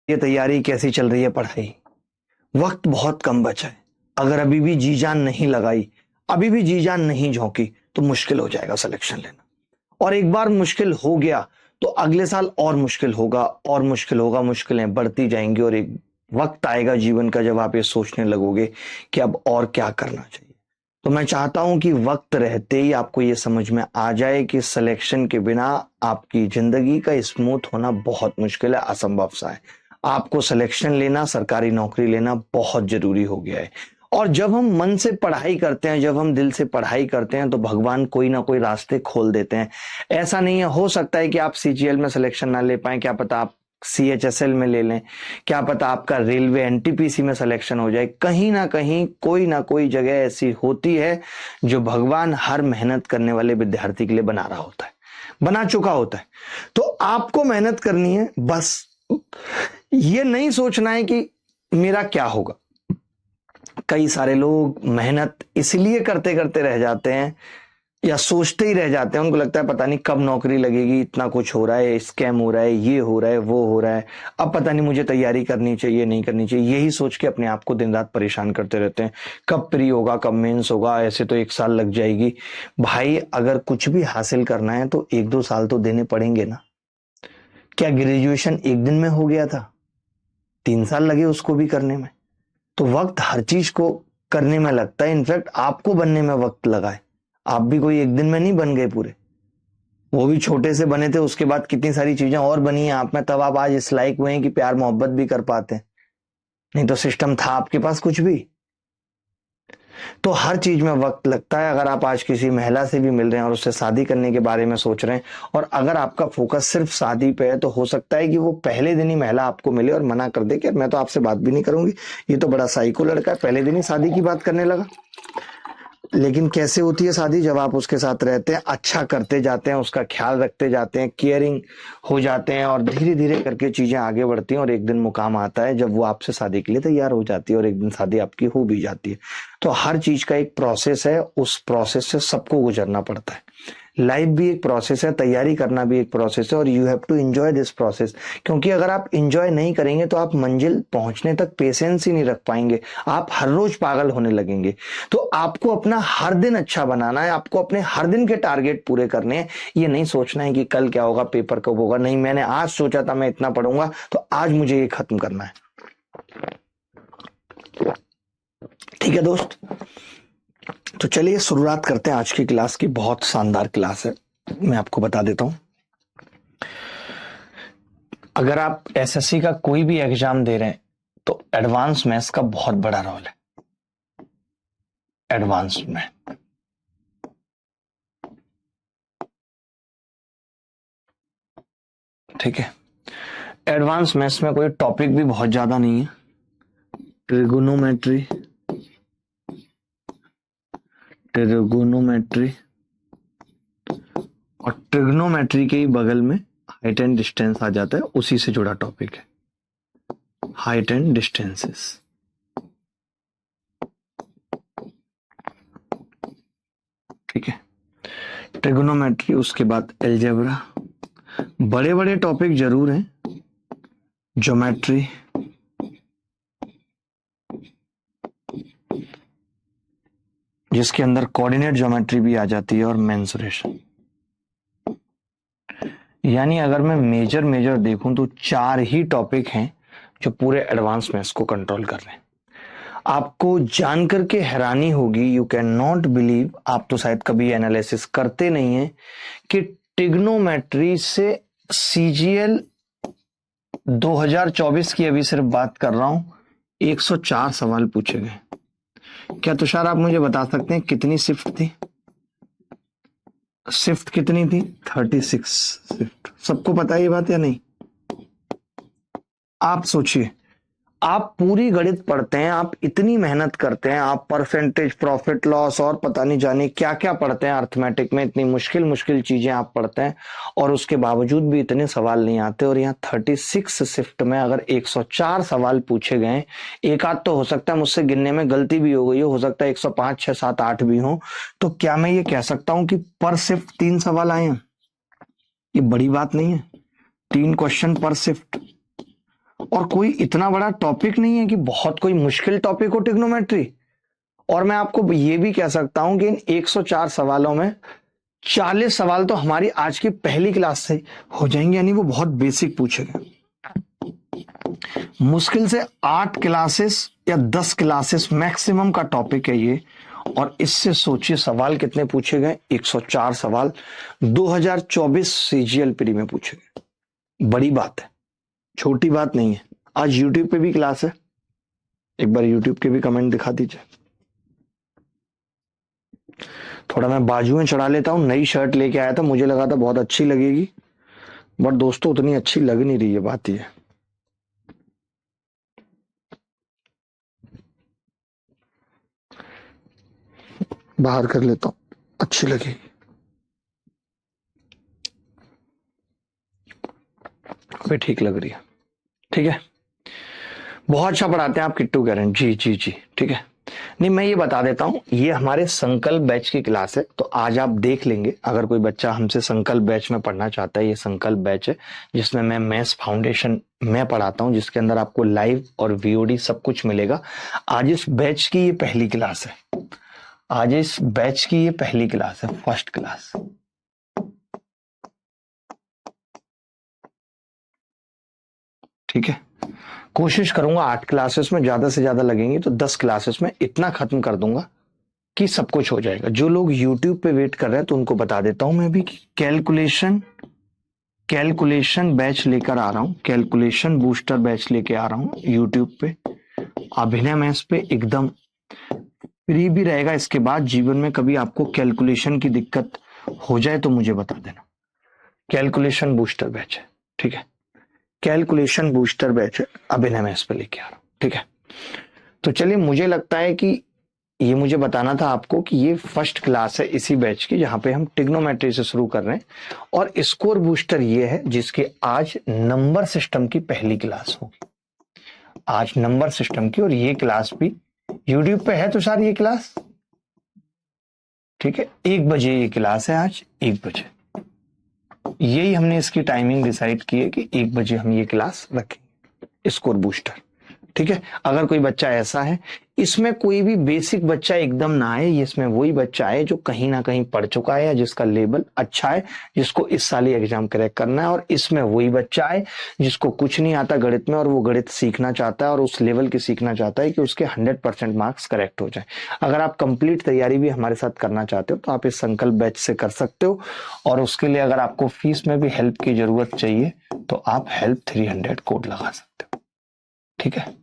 ये तैयारी कैसी चल रही है? पढ़ाई, वक्त बहुत कम बचा है। अगर अभी भी जी जान नहीं लगाई, अभी भी जी जान नहीं झोंकी तो मुश्किल हो जाएगा सिलेक्शन लेना। और एक बार मुश्किल हो गया तो अगले साल और मुश्किल होगा, और मुश्किल होगा, मुश्किलें बढ़ती जाएंगी और एक वक्त आएगा जीवन का जब आप ये सोचने लगोगे कि अब और क्या करना चाहिए। तो मैं चाहता हूं कि वक्त रहते ही आपको ये समझ में आ जाए कि सिलेक्शन के बिना आपकी जिंदगी का स्मूथ होना बहुत मुश्किल है, असंभव सा है। आपको सिलेक्शन लेना, सरकारी नौकरी लेना बहुत जरूरी हो गया है। और जब हम मन से पढ़ाई करते हैं, जब हम दिल से पढ़ाई करते हैं तो भगवान कोई ना कोई रास्ते खोल देते हैं। ऐसा नहीं है, हो सकता है कि आप सीजीएल में सिलेक्शन ना ले पाए, क्या पता आप सीएचएसएल में ले लें, क्या पता आपका रेलवे एनटीपीसी में सिलेक्शन हो जाए। कहीं ना कोई जगह ऐसी होती है जो भगवान हर मेहनत करने वाले विद्यार्थी के लिए बना रहा होता है, बना चुका होता है। तो आपको मेहनत करनी है, बस ये नहीं सोचना है कि मेरा क्या होगा। कई सारे लोग मेहनत इसलिए करते करते रह जाते हैं या सोचते ही रह जाते हैं, उनको लगता है पता नहीं कब नौकरी लगेगी, इतना कुछ हो रहा है, स्कैम हो रहा है, ये हो रहा है, वो हो रहा है, अब पता नहीं मुझे तैयारी करनी चाहिए नहीं करनी चाहिए। यही सोच के अपने आप को दिन रात परेशान करते रहते हैं। कब प्री होगा, कब मेंस होगा, ऐसे तो 1 साल लग जाएगी। भाई अगर कुछ भी हासिल करना है तो 1-2 साल तो देने पड़ेंगे ना। क्या ग्रेजुएशन एक दिन में हो गया था? 3 साल लगे उसको भी करने में। तो वक्त हर चीज को करने में लगता है, इनफैक्ट आपको बनने में वक्त लगा है। आप भी कोई एक दिन में नहीं बन गए पूरे, वो भी छोटे से बने थे, उसके बाद कितनी सारी चीजें और बनी हैं आप में, तब आप आज इस लायक हुए हैं कि प्यार मोहब्बत भी कर पाते हैं। नहीं तो सिस्टम था आपके पास कुछ भी। तो हर चीज में वक्त लगता है। अगर आप आज किसी महिला से भी मिल रहे हैं और उससे शादी करने के बारे में सोच रहे हैं, और अगर आपका फोकस सिर्फ शादी पे है, तो हो सकता है कि वो पहले दिन ही महिला आपको मिले और मना कर दे कि मैं तो आपसे बात भी नहीं करूंगी, ये तो बड़ा साइको लड़का है, पहले दिन ही शादी की बात करने लगा। लेकिन कैसे होती है शादी? जब आप उसके साथ रहते हैं, अच्छा करते जाते हैं, उसका ख्याल रखते जाते हैं, केयरिंग हो जाते हैं, और धीरे धीरे करके चीजें आगे बढ़ती हैं, और एक दिन मुकाम आता है जब वो आपसे शादी के लिए तैयार हो जाती है, और एक दिन शादी आपकी हो भी जाती है। तो हर चीज का एक प्रोसेस है, उस प्रोसेस से सबको गुजरना पड़ता है। लाइफ भी एक प्रोसेस है, तैयारी करना भी एक प्रोसेस है, और you have to enjoy this process. क्योंकि अगर आप एंजॉय नहीं करेंगे तो आप मंजिल पहुंचने तक पेशेंस ही नहीं रख पाएंगे, आप हर रोज पागल होने लगेंगे। तो आपको अपना हर दिन अच्छा बनाना है, आपको अपने हर दिन के टारगेट पूरे करने हैं। ये नहीं सोचना है कि कल क्या होगा, पेपर कब होगा। नहीं, मैंने आज सोचा था मैं इतना पढ़ूंगा तो आज मुझे ये खत्म करना है। ठीक है दोस्त, तो चलिए शुरुआत करते हैं आज की क्लास की। बहुत शानदार क्लास है, मैं आपको बता देता हूं। अगर आप एसएससी का कोई भी एग्जाम दे रहे हैं तो एडवांस मैथ्स का बहुत बड़ा रोल है। एडवांस में ठीक है, एडवांस मैथ्स में कोई टॉपिक भी बहुत ज्यादा नहीं है। ट्रिगोनोमेट्री, ट्रिगोनोमेट्री और ट्रिग्नोमेट्री के ही बगल में हाइट एंड डिस्टेंस आ जाता है, उसी से जुड़ा टॉपिक है हाइट एंड डिस्टेंसेस। ठीक है, ट्रिगोनोमेट्री, उसके बाद अलजेब्रा। बड़े बड़े टॉपिक जरूर हैं, ज्योमेट्री, जिसके अंदर कोऑर्डिनेट ज्योमेट्री भी आ जाती है, और मेंसुरेशन। यानी अगर मैं मेजर देखूं तो 4 ही टॉपिक हैं जो पूरे एडवांस मैथ्स को कंट्रोल कर रहे हैं। आपको जानकर के हैरानी होगी, यू कैन नॉट बिलीव, आप तो शायद कभी एनालिसिस करते नहीं है, कि ट्रिग्नोमेट्री से सीजीएल 2024 की अभी सिर्फ बात कर रहा हूं, 104 सवाल पूछे गए। क्या तुषार आप मुझे बता सकते हैं कितनी शिफ्ट थी? शिफ्ट कितनी थी? 36 शिफ्ट। सबको पता है ये बात या नहीं? आप सोचिए, आप पूरी गणित पढ़ते हैं, आप इतनी मेहनत करते हैं, आप परसेंटेज, प्रॉफिट लॉस और पता नहीं जाने क्या क्या पढ़ते हैं अर्थमेटिक में, इतनी मुश्किल मुश्किल चीजें आप पढ़ते हैं, और उसके बावजूद भी इतने सवाल नहीं आते। और यहाँ 36 शिफ्ट में अगर 104 सवाल पूछे गए, एक आध तो हो सकता है मुझसे गिनने में गलती भी हो गई हो सकता है 105, 6, 7, 8 भी हो, तो क्या मैं ये कह सकता हूं कि पर शिफ्ट 3 सवाल आए हैं? ये बड़ी बात नहीं है, 3 क्वेश्चन पर शिफ्ट। और कोई इतना बड़ा टॉपिक नहीं है कि बहुत कोई मुश्किल टॉपिक हो ट्रिग्नोमेट्री। और मैं आपको ये भी कह सकता हूं कि इन 104 सवालों में 40 सवाल तो हमारी आज की पहली क्लास से हो जाएंगे, यानी वो बहुत बेसिक पूछे गए। मुश्किल से 8 क्लासेस या 10 क्लासेस मैक्सिमम का टॉपिक है ये। और इससे सोचिए सवाल कितने पूछे गए, 104 सवाल 2024 सीजीएल प्री में पूछे गए। बड़ी बात है, छोटी बात नहीं है। आज यूट्यूब पे भी क्लास है, एक बार यूट्यूब के भी कमेंट दिखा दीजिए। थोड़ा मैं बाजुएं चढ़ा लेता हूं, नई शर्ट लेके आया था, मुझे लगा था बहुत अच्छी लगेगी, बट दोस्तों उतनी अच्छी लग नहीं रही है, बात ये है। बाहर कर लेता हूं, अच्छी लगेगी। अभी ठीक लग रही है, ठीक है। बहुत अच्छा पढ़ाते हैं आप किट्टू कह रहे हैं, जी जी जी, ठीक है। नहीं, मैं ये बता देता हूं, ये हमारे संकल्प बैच की क्लास है, तो आज आप देख लेंगे। अगर कोई बच्चा हमसे संकल्प बैच में पढ़ना चाहता है, ये संकल्प बैच है जिसमें मैं मैथ्स फाउंडेशन मैं पढ़ाता हूं, जिसके अंदर आपको लाइव और वीओडी सब कुछ मिलेगा। आज इस बैच की ये पहली क्लास है, आज इस बैच की ये पहली क्लास है, फर्स्ट क्लास। ठीक है, कोशिश करूंगा 8 क्लासेस में, ज्यादा से ज्यादा लगेंगी तो 10 क्लासेस में इतना खत्म कर दूंगा कि सब कुछ हो जाएगा। जो लोग यूट्यूब पे वेट कर रहे हैं तो उनको बता देता हूं मैं भी कि कैलकुलेशन बैच लेकर आ रहा हूं, कैलकुलेशन बूस्टर बैच लेके आ रहा हूं यूट्यूब पे। अभिनय मैथ्स पे एकदम फ्री भी रहेगा। इसके बाद जीवन में कभी आपको कैलकुलेशन की दिक्कत हो जाए तो मुझे बता देना। कैलकुलेशन बूस्टर बैच है, ठीक है, कैलकुलेशन बूस्टर बैच है, अभिनय मैथ्स पे लेके आ रहा हूं, ठीक है। तो चलिए, मुझे लगता है कि ये मुझे बताना था आपको कि ये फर्स्ट क्लास है इसी बैच की, जहां पे हम ट्रिग्नोमेट्री से शुरू कर रहे हैं। और स्कोर बूस्टर ये है जिसके आज नंबर सिस्टम की पहली क्लास होगी, आज नंबर सिस्टम की। और ये क्लास भी यूट्यूब पे है तो सारी ये क्लास, ठीक है। 1 बजे ये क्लास है, आज 1 बजे, यही हमने इसकी टाइमिंग डिसाइड की है कि 1 बजे हम ये क्लास रखेंगे, स्कोर बूस्टर, ठीक है। अगर कोई बच्चा ऐसा है, इसमें कोई भी बेसिक बच्चा एकदम ना आए, इसमें वही बच्चा आए जो कहीं ना कहीं पढ़ चुका है या जिसका लेवल अच्छा है, जिसको इस साल ही एग्जाम क्रैक करना है। और इसमें वही बच्चा आए जिसको कुछ नहीं आता गणित में और वो गणित सीखना चाहता है और उस लेवल की सीखना चाहता है कि उसके 100% मार्क्स करेक्ट हो जाए। अगर आप कंप्लीट तैयारी भी हमारे साथ करना चाहते हो तो आप इस संकल्प बैच से कर सकते हो। और उसके लिए अगर आपको फीस में भी हेल्प की जरूरत चाहिए तो आप हेल्प 300 कोड लगा सकते हो, ठीक है।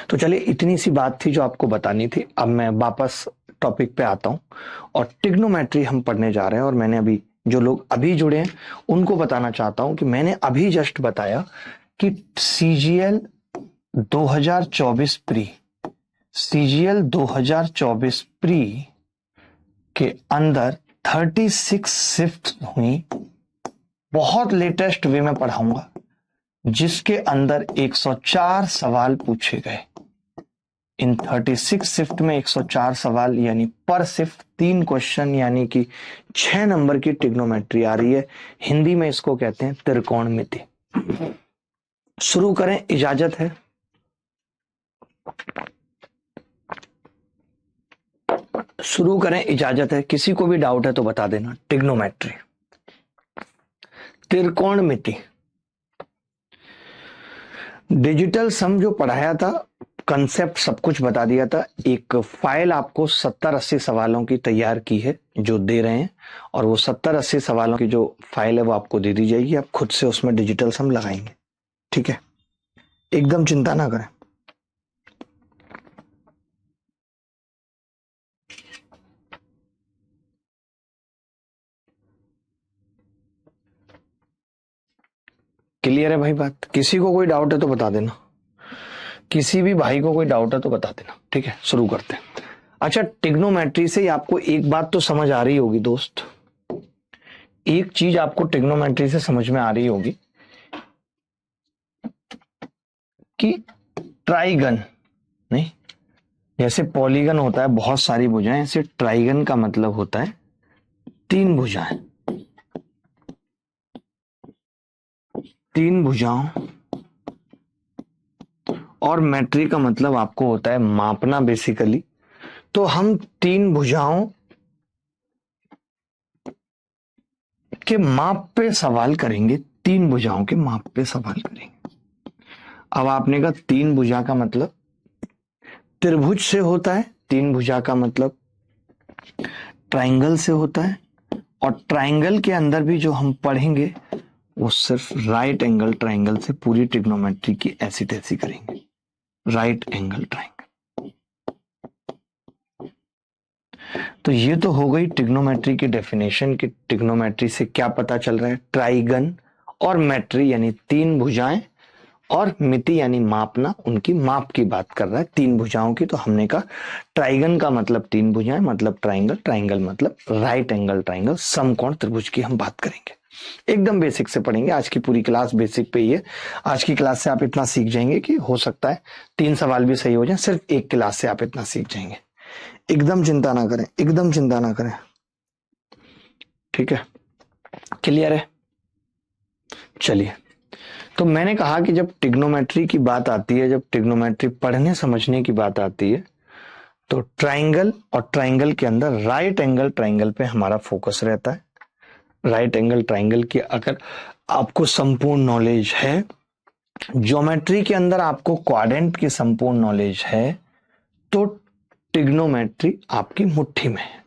तो चलिए, इतनी सी बात थी जो आपको बतानी थी। अब मैं वापस टॉपिक पे आता हूं और ट्रिग्नोमेट्री हम पढ़ने जा रहे हैं। और मैंने अभी, जो लोग अभी जुड़े हैं उनको बताना चाहता हूं कि मैंने अभी जस्ट बताया कि सीजीएल 2024 प्री, सीजीएल 2024 प्री के अंदर 36 शिफ्ट हुई, बहुत लेटेस्ट वे में पढ़ाऊंगा, जिसके अंदर 104 सवाल पूछे गए। इन 36 शिफ्ट में 104 सवाल, यानी पर शिफ्ट 3 क्वेश्चन, यानी कि 6 नंबर की ट्रिग्नोमेट्री आ रही है। हिंदी में इसको कहते हैं त्रिकोणमिति। शुरू करें, इजाजत है? शुरू करें, इजाजत है? किसी को भी डाउट है तो बता देना। ट्रिग्नोमेट्री, त्रिकोणमिति, डिजिटल सम जो पढ़ाया था, कंसेप्ट सब कुछ बता दिया था। एक फाइल आपको 70-80 सवालों की तैयार की है जो दे रहे हैं, और वो 70-80 सवालों की जो फाइल है वो आपको दे दी जाएगी। आप खुद से उसमें डिजिटल सम लगाएंगे, ठीक है, एकदम चिंता ना करें। क्लियर है भाई बात? किसी को कोई डाउट है तो बता देना, किसी भी भाई को कोई डाउट है तो बता देना, ठीक है। शुरू करते हैं। अच्छा, ट्रिग्नोमेट्री से आपको एक बात तो समझ आ रही होगी दोस्त, एक चीज आपको ट्रिग्नोमेट्री से समझ में आ रही होगी कि ट्राइगन नहीं, जैसे पॉलीगन होता है बहुत सारी भुजाएं, ऐसे ट्राइगन का मतलब होता है 3 भुजाएं। 3 भुजाओं और मेट्री का मतलब आपको होता है मापना बेसिकली। तो हम तीन भुजाओं के माप पे सवाल करेंगे, तीन भुजाओं के माप पे सवाल करेंगे। अब आपने कहा तीन भुजा का मतलब त्रिभुज से होता है, तीन भुजा का मतलब ट्रायंगल से होता है, और ट्रायंगल के अंदर भी जो हम पढ़ेंगे वो सिर्फ राइट एंगल ट्रायंगल से पूरी ट्रिग्नोमेट्री की ऐसी तैसी करेंगे। Right angle triangle. तो ये तो हो गई ट्रिग्नोमेट्री की डेफिनेशन कि ट्रिग्नोमेट्री से क्या पता चल रहा है। ट्राइगन और मेट्री यानी तीन भुजाएं, और मिति यानी मापना, उनकी माप की बात कर रहा है तीन भुजाओं की। तो हमने कहा ट्राइगन का मतलब तीन भुजाएं, मतलब ट्राइंगल, ट्राइंगल मतलब राइट एंगल ट्राइंगल, समकोण त्रिभुज की हम बात करेंगे। एकदम बेसिक से पढ़ेंगे, आज की पूरी क्लास बेसिक पे ही है। आज की क्लास से आप इतना सीख जाएंगे कि हो सकता है तीन सवाल भी सही हो जाए, सिर्फ एक क्लास से आप इतना सीख जाएंगे। एकदम चिंता ना करें, एकदम चिंता ना करें, ठीक है, क्लियर है। चलिए, तो मैंने कहा कि जब ट्रिग्नोमेट्री की बात आती है, जब ट्रिग्नोमेट्री पढ़ने समझने की बात आती है, तो ट्राइंगल और ट्राइंगल के अंदर राइट एंगल ट्राइंगल पे हमारा फोकस रहता है। राइट एंगल ट्राइंगल की अगर आपको संपूर्ण नॉलेज है, ज्योमेट्री के अंदर आपको क्वाड्रेंट की संपूर्ण नॉलेज है, तो ट्रिग्नोमेट्री आपकी मुट्ठी में है।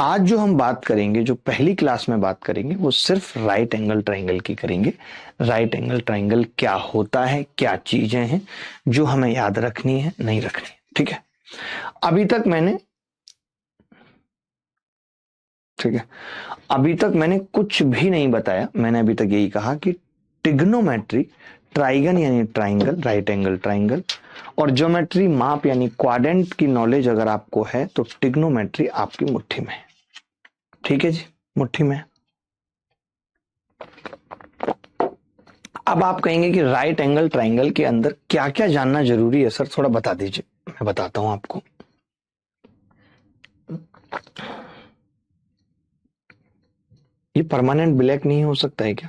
आज जो हम बात करेंगे, जो पहली क्लास में बात करेंगे, वो सिर्फ राइट एंगल ट्राइंगल की करेंगे। राइट एंगल ट्राइंगल क्या होता है, क्या चीजें हैं जो हमें याद रखनी है, नहीं रखनी है, ठीक है। अभी तक मैंने कुछ भी नहीं बताया। मैंने अभी तक यही कहा कि ट्रिग्नोमेट्री ट्राइगन यानी ट्राइंगल, राइट एंगल ट्राइंगल, और ज्योमेट्री माप यानी क्वाड्रेंट की नॉलेज अगर आपको है तो ट्रिग्नोमेट्री आपकी मुट्ठी में है, ठीक है जी, मुट्ठी में। अब आप कहेंगे कि राइट एंगल ट्राइंगल के अंदर क्या क्या जानना जरूरी है सर, थोड़ा बता दीजिए। मैं बताता हूं आपको। ये परमानेंट ब्लैक नहीं हो सकता है क्या?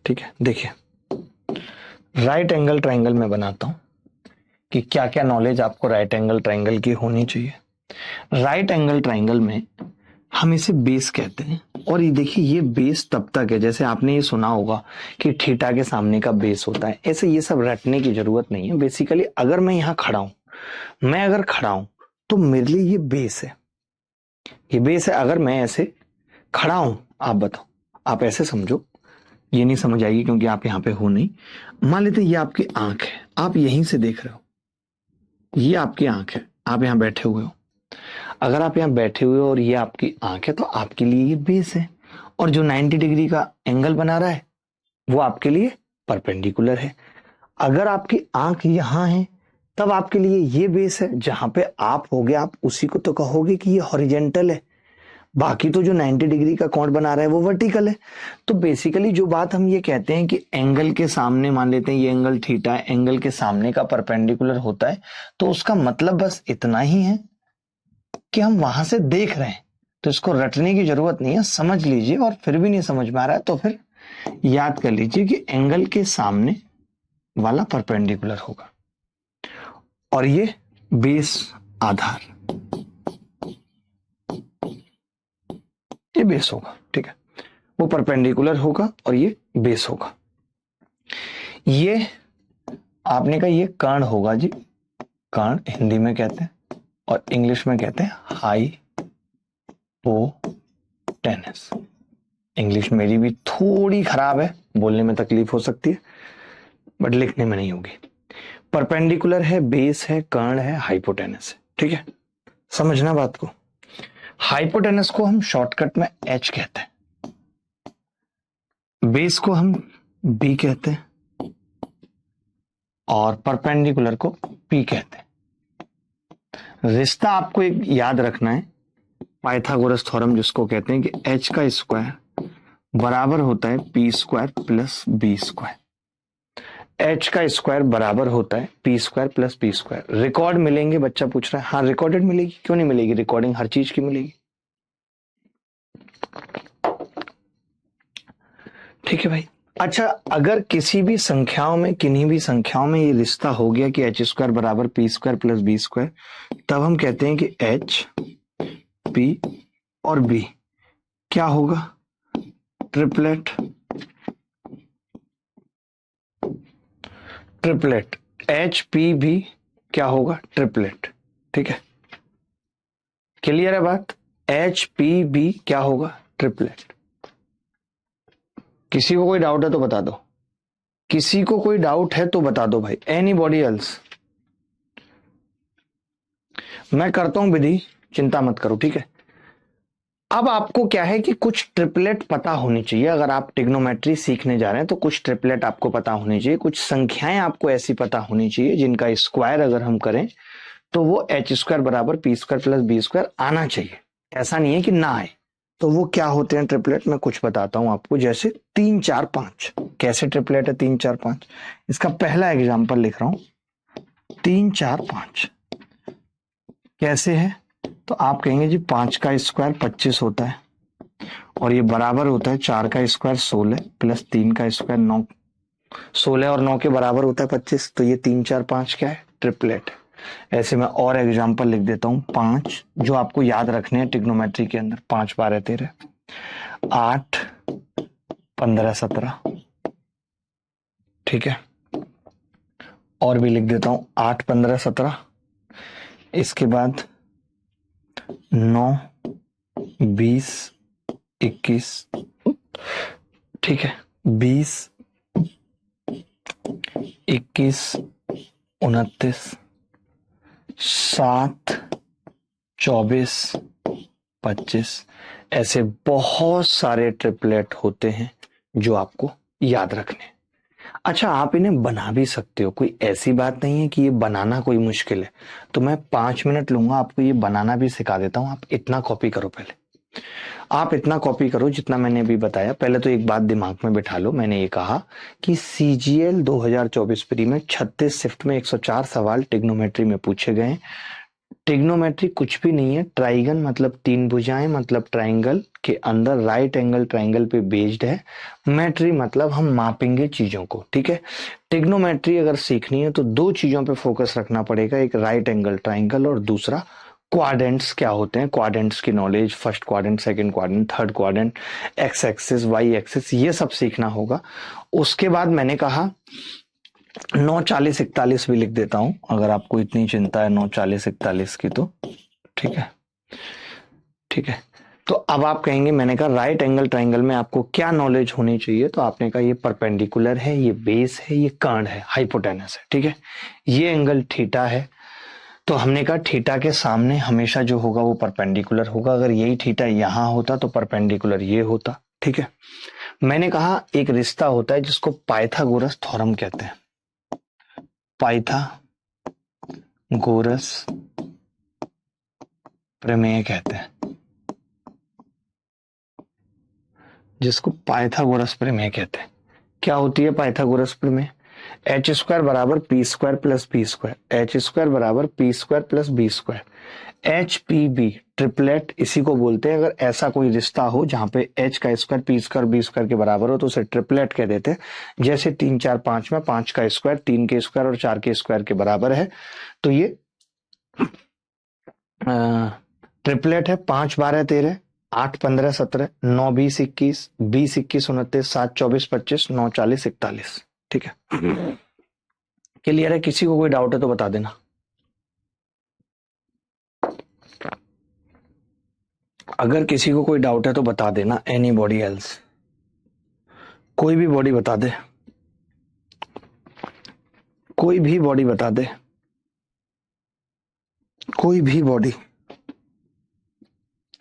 ठीक है, देखिए, राइट एंगल ट्राइंगल में बनाता हूं कि क्या क्या नॉलेज आपको राइट एंगल ट्राइंगल की होनी चाहिए। राइट एंगल ट्राइंगल में हम इसे बेस कहते हैं, और ये देखिए, ये बेस तब तक है, जैसे आपने ये सुना होगा कि थीटा के सामने का बेस होता है, ऐसे ये सब रटने की जरूरत नहीं है। बेसिकली अगर मैं यहां खड़ा हूं, मैं अगर खड़ा हूं तो मेरे लिए ये बेस है, ये बेस है। अगर मैं ऐसे खड़ा हूं, आप बताओ, आप ऐसे समझो, ये नहीं समझ आएगी क्योंकि आप यहां पे हो नहीं। मान लेते ये आपकी आंख है, आप यहीं से देख रहे हो, ये आपकी आंख है, आप यहां बैठे हुए हो। अगर आप यहां बैठे हुए हो और ये आपकी आंख है, तो आपके लिए ये बेस है, और जो 90 डिग्री का एंगल बना रहा है वो आपके लिए परपेंडिकुलर है। अगर आपकी आंख यहां है, तब आपके लिए ये बेस है, जहां पे आप होगे, आप उसी को तो कहोगे कि ये हॉरिजेंटल है। बाकी तो जो 90 डिग्री का कोण बना रहा है वो वर्टिकल है। तो बेसिकली जो बात हम ये कहते हैं कि एंगल के सामने, मान लेते हैं ये एंगल थीटा है, एंगल के सामने का परपेंडिकुलर होता है, तो उसका मतलब बस इतना ही है कि हम वहां से देख रहे हैं। तो इसको रटने की जरूरत नहीं है, समझ लीजिए। और फिर भी नहीं समझ में आ रहा है तो फिर याद कर लीजिए कि एंगल के सामने वाला परपेंडिकुलर होगा, और ये बेस, आधार, ये बेस होगा, ठीक है। वो परपेंडिकुलर होगा और ये बेस होगा। ये आपने कहा ये कर्ण होगा जी, कर्ण हिंदी में कहते हैं, और इंग्लिश में कहते हैं हाइपोटेनस। इंग्लिश मेरी भी थोड़ी खराब है, बोलने में तकलीफ हो सकती है, बट लिखने में नहीं होगी। परपेंडिकुलर है, बेस है, कर्ण है, हाइपोटेनस है, ठीक है। समझना बात को। हाइपोटेनस को हम शॉर्टकट में एच कहते हैं, बेस को हम बी कहते हैं, और परपेंडिकुलर को पी कहते हैं। रिश्ता आपको एक याद रखना है, पाइथागोरस थ्योरम जिसको कहते हैं कि एच का स्क्वायर बराबर होता है P square plus B square. H का स्क्वायर बराबर होता है P square plus B square. Record मिलेंगे, बच्चा पूछ रहा है, हाँ रिकॉर्डेड मिलेगी, क्यों नहीं मिलेगी, रिकॉर्डिंग हर चीज की मिलेगी, ठीक है भाई। अच्छा, अगर किसी भी संख्याओं में, किन्हीं भी संख्याओं में ये रिश्ता हो गया कि एच स्क्वायर बराबर P square plus B square, तब हम कहते हैं कि एच, पी और बी क्या होगा? ट्रिपलेट। ट्रिपलेट, एच पी भी क्या होगा? ट्रिपलेट। ठीक है, क्लियर है बात? एच पी बी क्या होगा? ट्रिपलेट। किसी को कोई डाउट है तो बता दो, किसी को कोई डाउट है तो बता दो भाई। Anybody else? मैं करता हूं विधि, चिंता मत करो, ठीक है। अब आपको क्या है कि कुछ ट्रिपलेट पता होनी चाहिए। अगर आप ट्रिग्नोमेट्री सीखने जा रहे हैं तो कुछ ट्रिपलेट आपको पता होनी चाहिए, कुछ संख्याएं आपको ऐसी पता होनी चाहिए जिनका स्क्वायर अगर हम करें तो वो एच स्क्वायर बराबर P square plus B square आना चाहिए। ऐसा नहीं है कि ना आए। तो वो क्या होते हैं ट्रिपलेट, मैं कुछ बताता हूं आपको। जैसे 3 4 5, कैसे ट्रिपलेट है 3 4 5? इसका पहला एग्जाम्पल लिख रहा हूं। 3 4 5 कैसे है? तो आप कहेंगे जी 5 का स्क्वायर 25 होता है और ये बराबर होता है 4 का स्क्वायर 16 प्लस 3 का स्क्वायर 9। 16 और 9 के बराबर होता है 25। तो ये 3 4 5 क्या है? ट्रिपलेट है। ऐसे मैं और एग्जांपल लिख देता हूं। 5 जो आपको याद रखने हैं ट्रिग्नोमेट्री के अंदर, 5 12 13, 8 15 17। ठीक है, और भी लिख देता हूं 8 15 17। इसके बाद 9 20 21। ठीक है, 20 21 29 7 24 25। ऐसे बहुत सारे ट्रिपलेट होते हैं जो आपको याद रखने। अच्छा, आप इन्हें बना भी सकते हो, कोई ऐसी बात नहीं है कि ये बनाना कोई मुश्किल है। तो मैं 5 मिनट लूंगा, आपको ये बनाना भी सिखा देता हूं। आप इतना कॉपी करो, पहले आप इतना कॉपी करो जितना मैंने अभी बताया। पहले तो एक बात दिमाग में बिठा लो, मैंने ये कहा कि सीजीएल 2024 प्री में 36 शिफ्ट में 104 सवाल ट्रिग्नोमेट्री में पूछे गए। ट्रिग्नोमेट्री कुछ भी नहीं है, ट्राइगन मतलब 3 भुजाएं, मतलब ट्राइंगल के अंदर राइट एंगल ट्राइंगल पे बेस्ड है। मेट्री मतलब हम मापेंगे चीजों को, ठीक है। ट्रिग्नोमेट्री अगर सीखनी है तो 2 चीजों पे फोकस रखना पड़ेगा, एक राइट एंगल ट्राइंगल और दूसरा क्वाड्रेंट्स क्या होते हैं, क्वाड्रेंट्स की knowledge, first quadrant, second quadrant, third quadrant, X axis, Y axis, ये सब सीखना होगा। उसके बाद मैंने कहा 9 40 41 भी लिख देता हूं, अगर आपको इतनी चिंता है 9 40 41 की तो। ठीक है, ठीक है। तो अब आप कहेंगे, मैंने कहा राइट एंगल ट्राइंगल में आपको क्या नॉलेज होनी चाहिए? तो आपने कहा ये परपेंडिकुलर है, ये बेस है, ये कर्ण है, हाइपोटेनस है, ठीक है। ये एंगल थीटा है, तो हमने कहा थीटा के सामने हमेशा जो होगा वो परपेंडिकुलर होगा। अगर यही थीटा यहां होता तो परपेंडिकुलर ये होता, ठीक है। मैंने कहा एक रिश्ता होता है जिसको पाइथागोरस थ्योरम कहते हैं। पाइथागोरस प्रमेय कहते हैं, जिसको पाइथागोरस प्रमेय कहते हैं। क्या होती है पाइथागोरस प्रमेय? एच स्क्वायर बराबर P square plus B square, H square बराबर P square plus B square, H P B triplet इसी को बोलते हैं। अगर ऐसा कोई रिश्ता हो जहां पे एच का square P square B square के बराबर हो तो उसे ट्रिपलेट कह देते हैं। जैसे 3 4 5 में 5 का स्क्वायर 3 के स्क्वायर और 4 के स्क्वायर के बराबर है, तो ये ट्रिपलेट है। 5 12 13, 8 15 17, 9 20 21, 20 21 29, 7 24 25, 9 40 41। ठीक है, क्लियर है? किसी को कोई डाउट है तो बता देना। अगर किसी को कोई डाउट है तो बता देना। Any body else? कोई भी बॉडी बता दे, कोई भी बॉडी बता दे, कोई भी बॉडी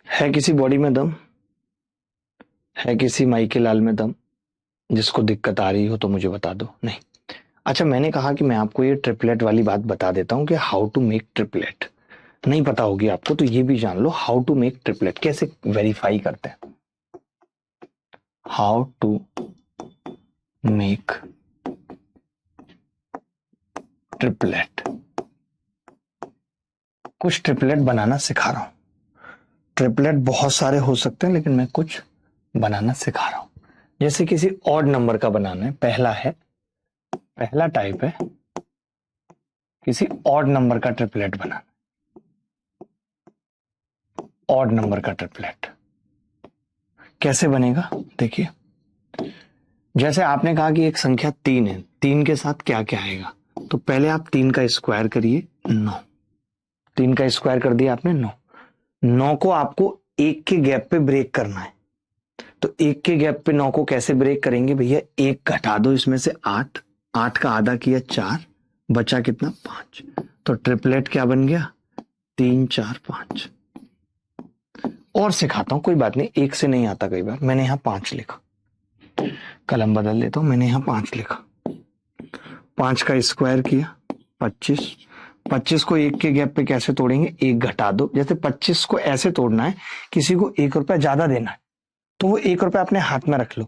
है। किसी बॉडी में दम है? किसी माइके लाल में दम? जिसको दिक्कत आ रही हो तो मुझे बता दो। नहीं? अच्छा, मैंने कहा कि मैं आपको ये ट्रिपलेट वाली बात बता देता हूं कि हाउ टू मेक ट्रिपलेट। नहीं पता होगी आपको तो ये भी जान लो, हाउ टू मेक ट्रिपलेट कैसे वेरीफाई करते हैं। हाउ टू मेक ट्रिपलेट, कुछ ट्रिपलेट बनाना सिखा रहा हूं। ट्रिपलेट बहुत सारे हो सकते हैं लेकिन मैं कुछ बनाना सिखा रहा हूं। जैसे किसी ऑड नंबर का बनाना है, पहला टाइप है किसी ऑड नंबर का ट्रिपलेट बनाना, ऑड नंबर का ट्रिपलेट कैसे बनेगा देखिए। जैसे आपने कहा कि एक संख्या 3 है, 3 के साथ क्या क्या आएगा, तो पहले आप 3 का स्क्वायर करिए 9, 3 का स्क्वायर कर दिया आपने 9, 9 को आपको एक के गैप पे ब्रेक करना है। तो एक के गैप पे 9 को कैसे ब्रेक करेंगे भैया, एक घटा दो इसमें से 8, 8 का आधा किया 4, बचा कितना 5, तो ट्रिपलेट क्या बन गया 3 4 5। और सिखाता हूं, कोई बात नहीं, एक से नहीं आता, कई बार मैंने यहां 5 लिखा, कलम बदल लेता हूं, मैंने यहां 5 लिखा, 5 का स्क्वायर किया 25, 25 को एक के गैप पे कैसे तोड़ेंगे, एक घटा दो, जैसे 25 को ऐसे तोड़ना है, किसी को 1 रुपया ज्यादा देना है तो वो 1 रुपया अपने हाथ में रख लो,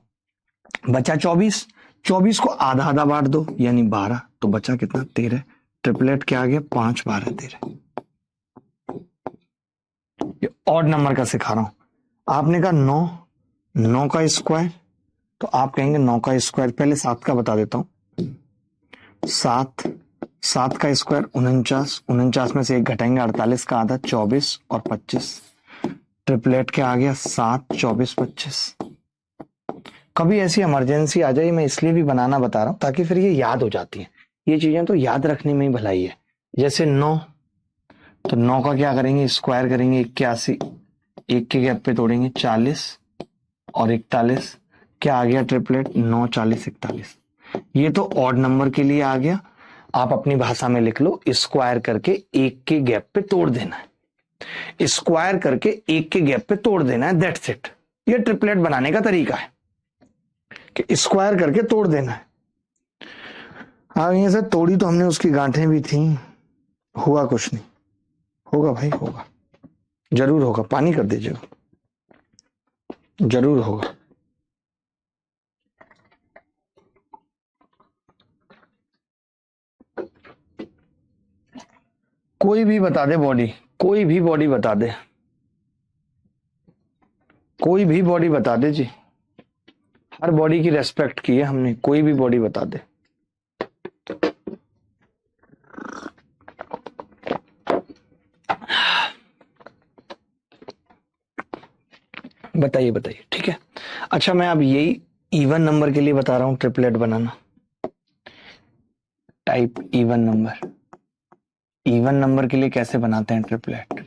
बचा 24, 24 को आधा आधा बांट दो यानी 12, तो बचा कितना 13, ट्रिपलेट क्या आ गया 5 12 13। ये ऑड नंबर का सिखा रहा हूं। आपने कहा 9, 9 का स्क्वायर, तो आप कहेंगे 9 का स्क्वायर, पहले 7 का बता देता हूं, 7, 7 का स्क्वायर 49, 49 में से एक घटाएंगे 48 का आधा 24 और 25, ट्रिपलेट क्या आ गया 7 24 25। कभी ऐसी इमरजेंसी आ जाए, मैं इसलिए भी बनाना बता रहा हूं ताकि फिर ये याद हो जाती है, ये चीजें तो याद रखने में ही भलाई है। जैसे 9, तो 9 का क्या करेंगे स्क्वायर करेंगे 81, एक के गैप पे तोड़ेंगे 40 और 41, क्या आ गया ट्रिपलेट 9 40 41। ये तो ऑड नंबर के लिए आ गया, आप अपनी भाषा में लिख लो, स्क्वायर करके एक के गैप पे तोड़ देना है, स्क्वायर करके एक के गैप पे तोड़ देना है, दैट्स इट। ये ट्रिपलेट बनाने का तरीका है कि स्क्वायर करके तोड़ देना है। आगे से तोड़ी तो हमने, उसकी गांठें भी थी, हुआ कुछ नहीं, होगा भाई होगा, जरूर होगा, पानी कर दीजिएगा, जरूर होगा। कोई भी बता दे बॉडी, कोई भी बॉडी बता दे, कोई भी बॉडी बता दे जी, हर बॉडी की रेस्पेक्ट की है हमने, कोई भी बॉडी बता दे। बताइए बताइए, ठीक है। अच्छा मैं अब यही इवन नंबर के लिए बता रहा हूं ट्रिपलेट बनाना, type even number, even number के लिए कैसे बनाते हैं ट्रिपलेट।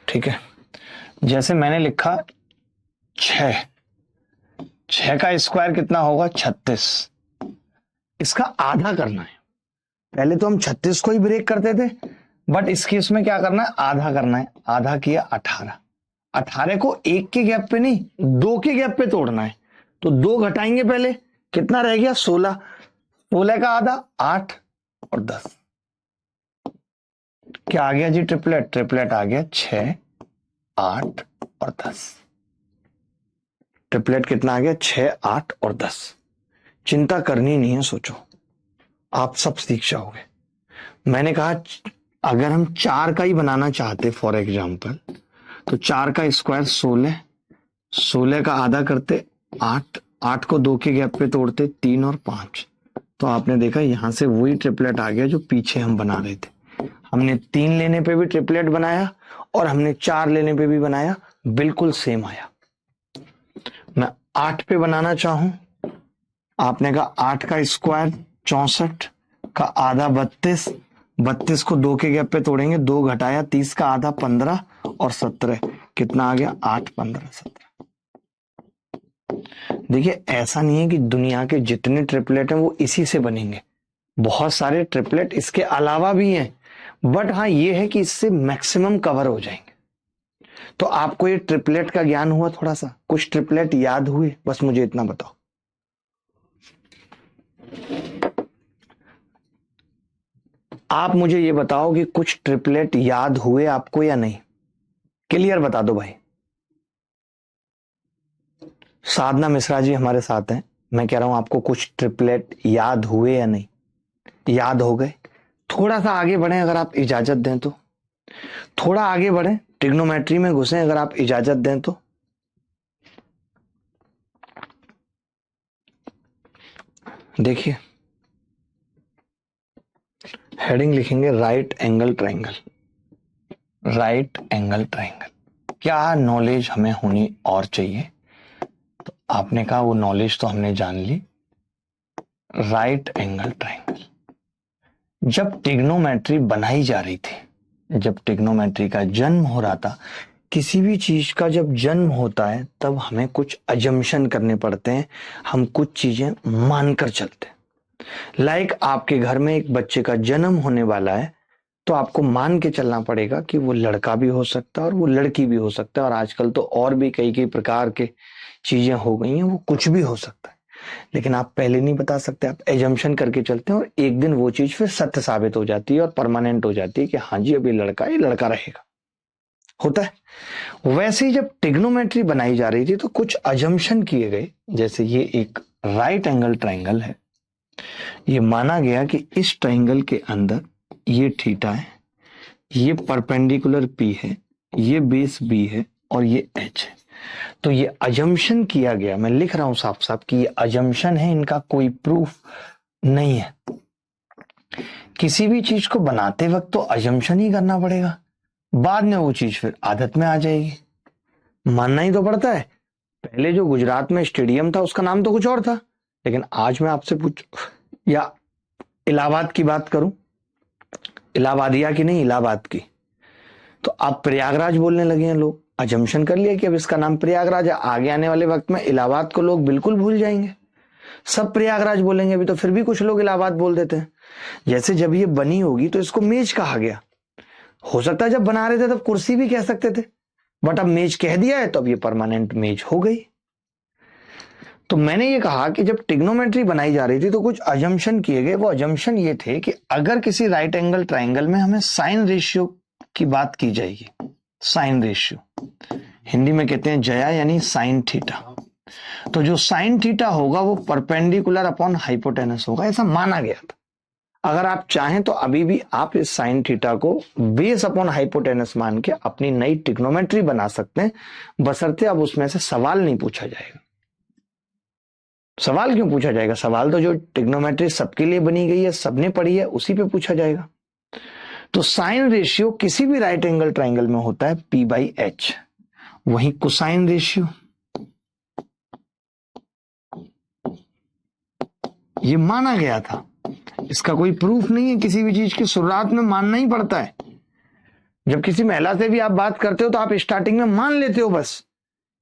ठीक है, जैसे मैंने लिखा 6, 6 का स्क्वायर कितना होगा 36, इसका आधा करना है। पहले तो हम 36 को ही ब्रेक करते थे, बट इस केस में क्या करना है आधा करना है, आधा किया 18, 18 को एक के गैप पे नहीं 2 के गैप पे तोड़ना है, तो 2 घटाएंगे पहले, कितना रह गया 16, 16 का आधा 8 और 10, क्या आ गया जी ट्रिपलेट, ट्रिपलेट आ गया 6 8 और 10, ट्रिपलेट कितना आ गया 6 8 और 10। चिंता करनी नहीं है, सोचो आप सब सीख जाओगे। मैंने कहा अगर हम 4 का ही बनाना चाहते फॉर एग्जाम्पल, तो 4 का स्क्वायर 16, 16 का आधा करते 8, 8 को 2 के गैप पे तोड़ते 3 और 5, तो आपने देखा यहां से वही ट्रिपलेट आ गया जो पीछे हम बना रहे थे। हमने 3 लेने पे भी ट्रिपलेट बनाया और हमने 4 लेने पे भी बनाया, बिल्कुल सेम आया। मैं 8 पे बनाना चाहूं, आपने कहा 8 का स्क्वायर 64 का आधा 32, 32 को 2 के गैप पे तोड़ेंगे, 2 घटाया 30 का आधा 15 और 17, कितना आ गया 8 15 17। देखिए ऐसा नहीं है कि दुनिया के जितने ट्रिपलेट हैं वो इसी से बनेंगे, बहुत सारे ट्रिपलेट इसके अलावा भी हैं, बट हाँ ये है कि इससे मैक्सिमम कवर हो जाएंगे। तो आपको ये ट्रिपलेट का ज्ञान हुआ, थोड़ा सा कुछ ट्रिपलेट याद हुए, बस मुझे इतना बताओ। आप मुझे ये बताओ कि कुछ ट्रिपलेट याद हुए आपको या नहीं, क्लियर बता दो भाई। साधना मिश्रा जी हमारे साथ हैं, मैं कह रहा हूं आपको कुछ ट्रिपलेट याद हुए या नहीं, याद हो गए, थोड़ा सा आगे बढ़े अगर आप इजाजत दें तो, थोड़ा आगे बढ़े, ट्रिग्नोमेट्री में घुसे अगर आप इजाजत दें तो। देखिए हेडिंग लिखेंगे right angle triangle. Right angle triangle क्या नॉलेज हमें होनी और चाहिए? तो आपने कहा वो नॉलेज तो हमने जान ली। राइट एंगल ट्रायंगल, जब ट्रिग्नोमेट्री बनाई जा रही थी, जब ट्रिग्नोमेट्री का जन्म हो रहा था, किसी भी चीज का जब जन्म होता है तब हमें कुछ अजम्पशन करने पड़ते हैं, हम कुछ चीजें मानकर चलते हैं। लाइक आपके घर में एक बच्चे का जन्म होने वाला है तो आपको मान के चलना पड़ेगा कि वो लड़का भी हो सकता है और वो लड़की भी हो सकता है, और आजकल तो और भी कई कई प्रकार के चीजें हो गई हैं, वो कुछ भी हो सकता है। लेकिन आप पहले नहीं बता सकते, आप एजम्पशन करके चलते हैं और एक दिन वो चीज फिर सत्य साबित हो जाती है और परमानेंट हो जाती है कि हाँ जी अब ये लड़का रहेगा, होता है। वैसे ही जब ट्रिग्नोमेट्री बनाई जा रही थी तो कुछ अजम्पशन किए गए, जैसे ये एक राइट एंगल ट्रायंगल है, ये माना गया कि इस ट्रायंगल के अंदर ये थीटा है, ये परपेंडिकुलर पी है, ये बेस बी है और ये एच है। तो ये अजम्पशन किया गया, मैं लिख रहा हूं साफ साफ कि ये अजम्पशन है, इनका कोई प्रूफ नहीं है। किसी भी चीज को बनाते वक्त तो अजम्पशन ही करना पड़ेगा, बाद में वो चीज फिर आदत में आ जाएगी, मानना ही तो पड़ता है। पहले जो गुजरात में स्टेडियम था उसका नाम तो कुछ और था, लेकिन आज मैं आपसे पूछ या इलाहाबाद की बात करूं, इलाहाबादिया की नहीं इलाहाबाद की, तो आप प्रयागराज बोलने लगे हैं लोग, अजम्पशन कर लिया कि अब इसका नाम प्रयागराज है। आगे आने वाले वक्त में इलाहाबाद को लोग बिल्कुल भूल जाएंगे, सब प्रयागराज बोलेंगे। अभी तो फिर भी कुछ लोग इलाहाबाद बोल देते हैं। जैसे जब ये बनी होगी तो इसको मेज कहा गया, हो सकता है जब बना रहे थे तब कुर्सी भी कह सकते थे, बट अब मेज कह दिया है तो अब ये परमानेंट मेज हो गई। तो मैंने ये कहा कि जब ट्रिग्नोमेट्री बनाई जा रही थी तो कुछ अजम्पशन किए गए। वो अजम्पशन ये थे कि अगर किसी राइट एंगल ट्रायंगल में हमें साइन रेशियो की बात की जाएगी, साइन रेशियो हिंदी में कहते हैं जया यानी साइन थीटा, तो जो साइन थीटा होगा वो परपेंडिकुलर अपॉन हाइपोटेनस होगा, ऐसा माना गया था। अगर आप चाहें तो अभी भी आप इस साइन थीटा को बेस अपॉन हाइपोटेनस मान के अपनी नई ट्रिग्नोमेट्री बना सकते हैं, बशर्ते अब उसमें से सवाल नहीं पूछा जाएगा। सवाल क्यों पूछा जाएगा? सवाल तो जो ट्रिग्नोमेट्री सबके लिए बनी गई है, सबने पढ़ी है, उसी पे पूछा जाएगा। तो साइन रेशियो किसी भी राइट एंगल ट्रायंगल में होता है P बाई एच। वहीं कोसाइन रेशियो ये माना गया था, इसका कोई प्रूफ नहीं है, किसी भी चीज की शुरुआत में मानना ही पड़ता है। जब किसी महिला से भी आप बात करते हो तो आप स्टार्टिंग में मान लेते हो बस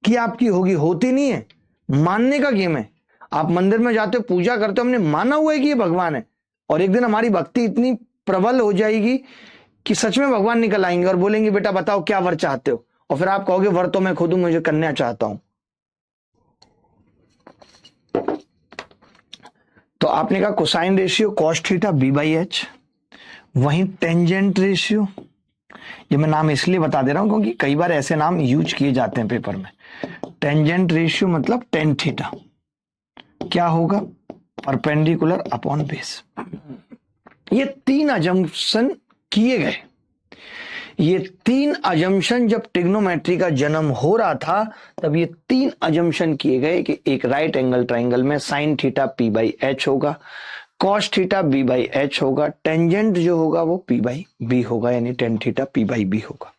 कि आपकी होगी, होती नहीं है, मानने का गेम है। आप मंदिर में जाते हो, पूजा करते हो, हमने माना हुआ है कि ये भगवान है, और एक दिन हमारी भक्ति इतनी प्रबल हो जाएगी कि सच में भगवान निकल आएंगे और बोलेंगे बेटा बताओ क्या वर चाहते हो, और फिर आप कहोगे वर तो मैं खुद हूं, मुझे कन्या चाहता हूं। तो आपने कहा cosine ratio cos theta B by H. वहीं टेंजेंट रेशियो, ये मैं नाम इसलिए बता दे रहा हूं क्योंकि कई बार ऐसे नाम यूज किए जाते हैं पेपर में। टेंजेंट रेशियो मतलब टेन थीटा क्या होगा, परपेंडिकुलर अपॉन बेस। ये तीन अजम्पशन किए गए। ये तीन अजम्पशन जब ट्रिग्नोमेट्री का जन्म हो रहा था तब ये तीन अजम्पशन किए गए कि एक राइट एंगल ट्रायंगल में sine theta P by H होगा, cos theta B by H होगा, टेंजेंट जो होगा वो P बाई बी होगा, यानी tan theta P by B होगा।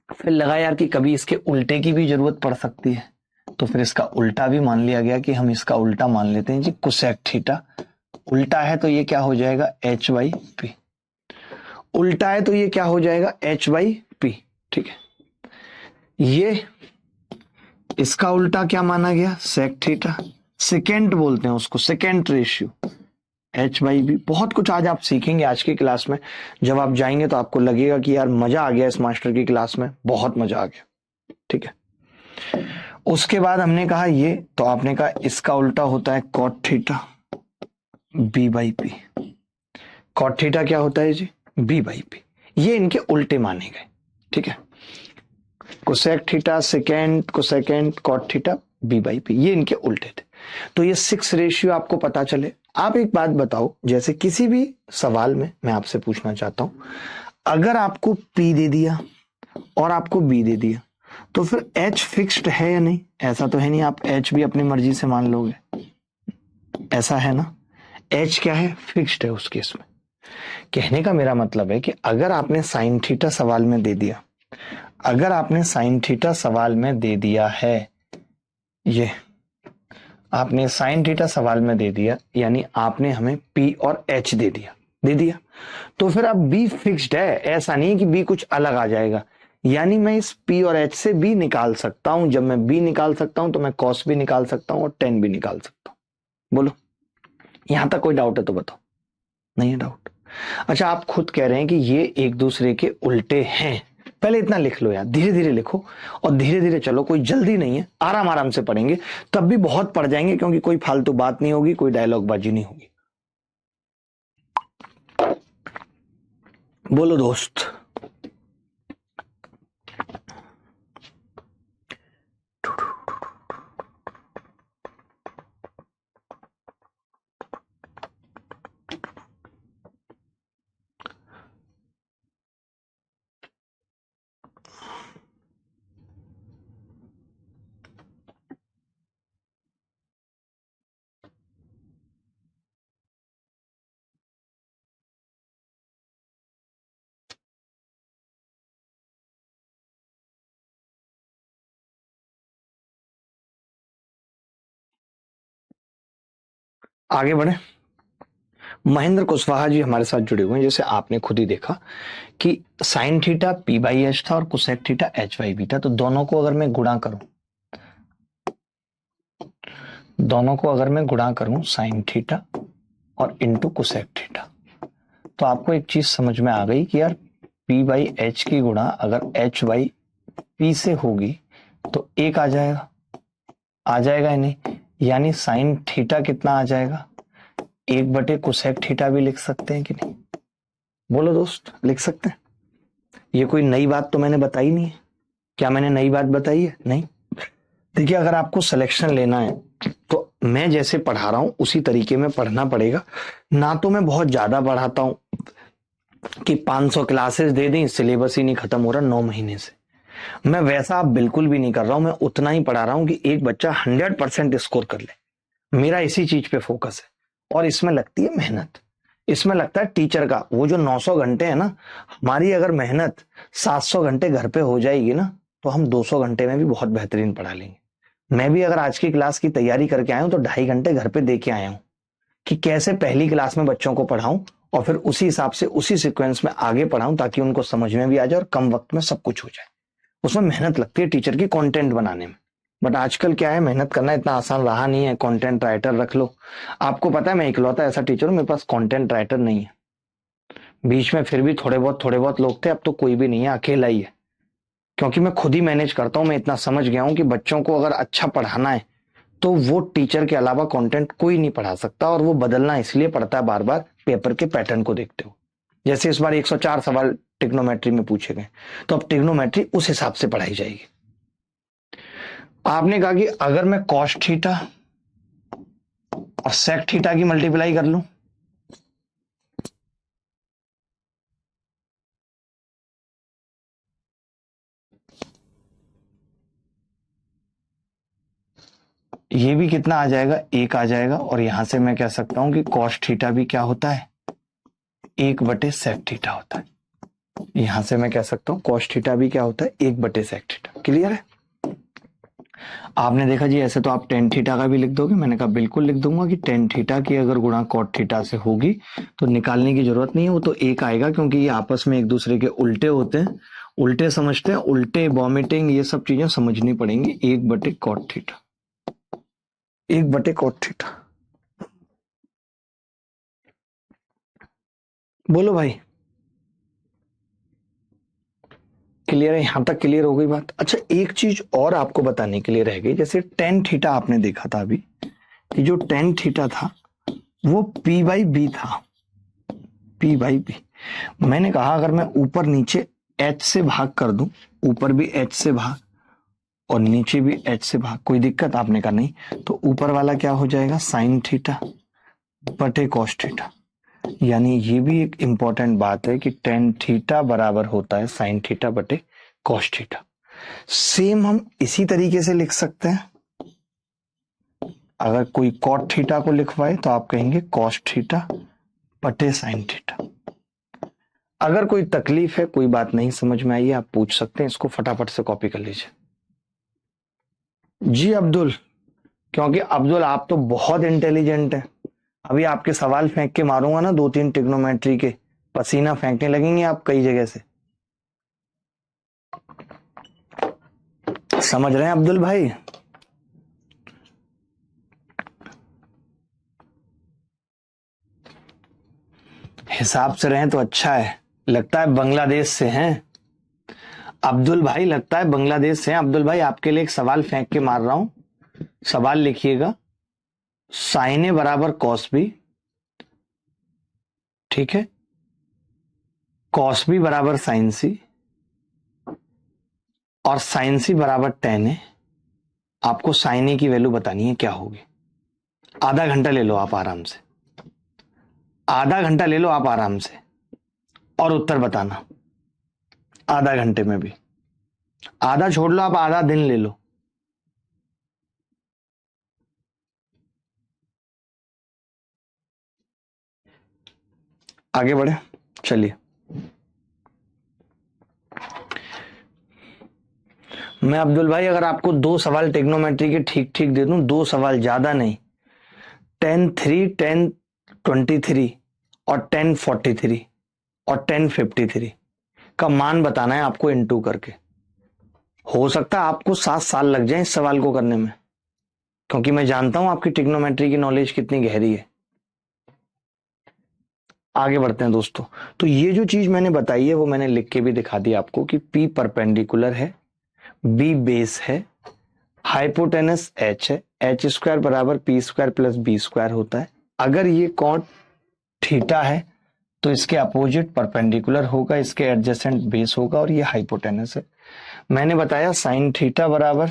फिर लगा यार कि कभी इसके उल्टे की भी जरूरत पड़ सकती है, तो फिर इसका उल्टा भी मान लिया गया कि हम इसका उल्टा मान लेते हैं जी, कोसेक थीटा। उल्टा है तो ये क्या हो जाएगा H बाई पी, उल्टा है तो ये क्या हो जाएगा H बाई पी। ठीक है, ये इसका उल्टा क्या माना गया, सेक थीटा। सेकेंड बोलते हैं उसको, secant ratio H by B. बहुत कुछ आज आप सीखेंगे आज की क्लास में, जब आप जाएंगे तो आपको लगेगा कि यार मजा आ गया इस मास्टर की क्लास में, बहुत मजा आ गया। ठीक है, उसके बाद हमने कहा ये, तो आपने कहा इसका उल्टा होता है cot theta B by P. Cot theta क्या होता है जी, बी बाई पी। ये इनके उल्टे माने गए। ठीक है, cosec theta secant, cosecant cot theta B by P, ये इनके उल्टे थे। तो ये 6 रेशियो आपको पता चले, आप एक बात बताओ, जैसे किसी भी सवाल में मैं आपसे पूछना चाहता हूं, अगर आपको P दे दिया और आपको B दे दिया तो फिर H फिक्स्ड है या नहीं? ऐसा तो है नहीं आप H भी अपनी मर्जी से मान लोगे, ऐसा है ना? H क्या है? फिक्स्ड है उस केस में। कहने का मेरा मतलब है कि अगर आपने साइन थीटा सवाल में दे दिया, अगर आपने साइन थीटा सवाल में दे दिया है, ये आपने साइन थीटा सवाल में दे दिया, यानी आपने हमें P और H दे दिया तो फिर अब B फिक्स्ड है, ऐसा नहीं कि B कुछ अलग आ जाएगा। यानी मैं इस P और H से B निकाल सकता हूं। जब मैं B निकाल सकता हूं तो मैं cos भी निकाल सकता हूं और tan भी निकाल सकता हूं। बोलो, यहां तक कोई डाउट है तो बताओ। नहीं है डाउट? अच्छा, आप खुद कह रहे हैं कि ये एक दूसरे के उल्टे हैं। पहले इतना लिख लो यार, धीरे धीरे लिखो और धीरे धीरे चलो, कोई जल्दी नहीं है, आराम आराम से पढ़ेंगे, तब भी बहुत पढ़ जाएंगे, क्योंकि कोई फालतू बात नहीं होगी, कोई डायलॉग बाजी नहीं होगी। बोलो दोस्त। आगे बढ़े। महेंद्र कुशवाहा जी हमारे साथ जुड़े हुए हैं। जैसे आपने खुद ही देखा कि साइन थीटा P/H था और कोसेक थीटा H/B था, तो दोनों को अगर मैं गुणा करूं, साइन थीटा और इंटू कोसेक थीटा, तो आपको एक चीज समझ में आ गई कि यार P/H की गुणा अगर H/P से होगी तो एक आ जाएगा या नहीं? यानी साइन थीटा कितना आ जाएगा? 1 बटे कोसेक थीटा भी लिख सकते हैं कि नहीं? बोलो दोस्त, लिख सकते हैं? ये कोई नई बात तो मैंने बताई नहीं है। क्या मैंने नई बात बताई है? नहीं। देखिए, अगर आपको सिलेक्शन लेना है तो मैं जैसे पढ़ा रहा हूं उसी तरीके में पढ़ना पड़ेगा। ना तो मैं बहुत ज्यादा पढ़ाता हूं कि 500 क्लासेस दे दें, सिलेबस ही नहीं खत्म हो रहा 9 महीने से, मैं वैसा आप बिल्कुल भी नहीं कर रहा हूं। मैं उतना ही पढ़ा रहा हूं कि एक बच्चा 100% स्कोर कर ले। मेरा इसी चीज पे फोकस है और इसमें लगती है मेहनत, इसमें लगता है टीचर का वो जो 900 घंटे है ना, हमारी अगर मेहनत 700 घंटे घर पे हो जाएगी ना, तो हम 200 घंटे में भी बहुत बेहतरीन पढ़ा लेंगे। मैं भी अगर आज की क्लास की तैयारी करके आया हूं तो 2.5 घंटे घर पे दे के आया हूं कि कैसे पहली क्लास में बच्चों को पढ़ाऊं और फिर उसी हिसाब से उसी सीक्वेंस में आगे पढ़ाऊं ताकि उनको समझ में भी आ जाए और कम वक्त में सब कुछ हो जाए। उसमें मेहनत लगती है टीचर की कंटेंट बनाने में। बट आजकल क्या है, मेहनत करना इतना आसान रहा नहीं है। कंटेंट राइटर रख लो। आपको पता है मैं इकलौता ऐसा टीचर हूं मेरे पास कंटेंट राइटर नहीं है। बीच में फिर भी थोड़े बहुत लोग थे, अब तो कोई भी नहीं है, अकेला ही है। क्योंकि मैं खुद ही मैनेज करता हूं। मैं इतना समझ गया हूं कि बच्चों को अगर अच्छा पढ़ाना है तो वो टीचर के अलावा कंटेंट कोई नहीं पढ़ा सकता, और वो बदलना इसलिए पड़ता है बार बार पेपर के पैटर्न को देखते हो। जैसे इस बार 104 सवाल टिग्नोमेट्री में पूछे गए, तो अब टिग्नोमेट्री उस हिसाब से पढ़ाई जाएगी। आपने कहा कि अगर मैं कॉस थीटा और सेक थीटा की मल्टीप्लाई कर लूं, ये भी कितना आ जाएगा? 1 आ जाएगा। और यहां से मैं कह सकता हूं कि कॉस थीटा भी क्या होता है? 1/सेक थीटा होता है। यहां से मैं कह सकता हूं कॉस थीटा भी क्या होता है? 1/सेक थीटा। क्लियर है? आपने देखा जी, ऐसे तो आप टेन थीटा का भी लिख दोगे। मैंने कहा बिल्कुल लिख दूंगा कि टेन थीटा की अगर गुणा कॉट थीटा से होगी तो निकालने की जरूरत नहीं है, वो तो 1 आएगा, क्योंकि ये आपस में एक दूसरे के उल्टे होते हैं। उल्टे समझते हैं, उल्टे वॉमिटिंग ये सब चीजें समझनी पड़ेंगी। 1/कॉट थीटा, 1/कॉट थीटा। बोलो भाई, क्लियर है? यहां तक क्लियर हो गई बात? अच्छा, एक चीज और आपको बताने के लिए रह गई। जैसे टेन थीटा आपने देखा था अभी, कि जो टेन थीटा था वो P/B था। P/B मैंने कहा अगर मैं ऊपर नीचे H से भाग कर दूं, ऊपर भी H से भाग और नीचे भी H से भाग, कोई दिक्कत? आपने कहा नहीं। तो ऊपर वाला क्या हो जाएगा? साइन थीटा, बटे कॉस थीटा। यानी ये भी एक इंपॉर्टेंट बात है कि टेन थीटा बराबर होता है साइन थीटा बटे कॉस थीटा। सेम हम इसी तरीके से लिख सकते हैं। अगर कोई कॉट थीटा को लिखवाए तो आप कहेंगे कॉस थीटा बटे साइन थीटा। अगर कोई तकलीफ है, कोई बात नहीं समझ में आई है, आप पूछ सकते हैं। इसको फटाफट से कॉपी कर लीजिए। जी अब्दुल, क्योंकि अब्दुल आप तो बहुत इंटेलिजेंट हैं। अभी आपके सवाल फेंक के मारूंगा ना 2-3 ट्रिग्नोमेट्री के, पसीना फेंकने लगेंगे आप कई जगह से। समझ रहे हैं अब्दुल भाई? हिसाब से रहें तो अच्छा है। लगता है बांग्लादेश से हैं अब्दुल भाई, लगता है बांग्लादेश से हैं। अब्दुल भाई आपके लिए एक सवाल फेंक के मार रहा हूं, सवाल लिखिएगा। साइन ए बराबर कॉस बी, ठीक है, कॉस बी बराबर साइन सी और साइन सी बराबर टेन ए। आपको साइन ए की वैल्यू बतानी है क्या होगी। आधा घंटा ले लो आप आराम से, आधा घंटा ले लो आप आराम से और उत्तर बताना आधा घंटे में भी। आधा छोड़ लो आप, आधा दिन ले लो। आगे बढ़े, चलिए। मैं अब्दुल भाई अगर आपको 2 सवाल ट्रिग्नोमेट्री के ठीक ठीक दे दूं, 2 सवाल, ज्यादा नहीं, 10-3, 10-23 और 10-43 और 10-53 का मान बताना है आपको इनटू करके। हो सकता है आपको 7 साल लग जाए इस सवाल को करने में, क्योंकि मैं जानता हूं आपकी ट्रिग्नोमेट्री की नॉलेज कितनी गहरी है। आगे बढ़ते हैं दोस्तों। तो ये जो चीज मैंने बताई है वो मैंने लिख के भी दिखा दी आपको कि P परपेंडिकुलर है, B बेस है, हाइपोटेनस H है, H स्क्वायर बराबर P square plus B square होता है। अगर ये कॉट थीटा है तो इसके अपोजिट परपेंडिकुलर होगा, इसके एडजेसेंट बेस होगा और ये हाइपोटेनस है। मैंने बताया साइन थीटा बराबर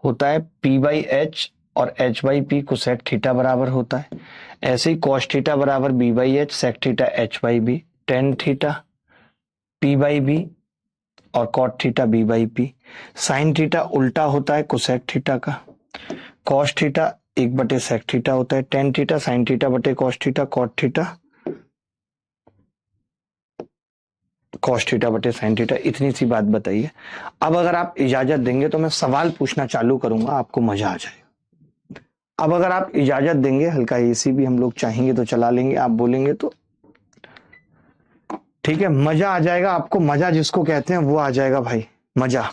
होता है P बाई एच और H by P cosec theta बराबर होता है। ऐसे ही कॉस थीटा बराबर B by H sec theta H by B, tan theta P by B और cot theta B by P. Sine theta उल्टा होता है कोसेक थीटा का, कॉस थीटा 1 बटे सेक थीटा होता है, टेन थीटा साइन थीटा बटे कॉस थीटा, कॉस थीटा बटे साइन थीटा। इतनी सी बात बताइए। अब अगर आप इजाजत देंगे तो मैं सवाल पूछना चालू करूंगा, आपको मजा आ जाएगा। अब अगर आप इजाजत देंगे, हल्का एसी भी हम लोग चाहेंगे तो चला लेंगे, आप बोलेंगे तो ठीक है, मजा आ जाएगा आपको। मजा जिसको कहते हैं वो आ जाएगा भाई, मजा।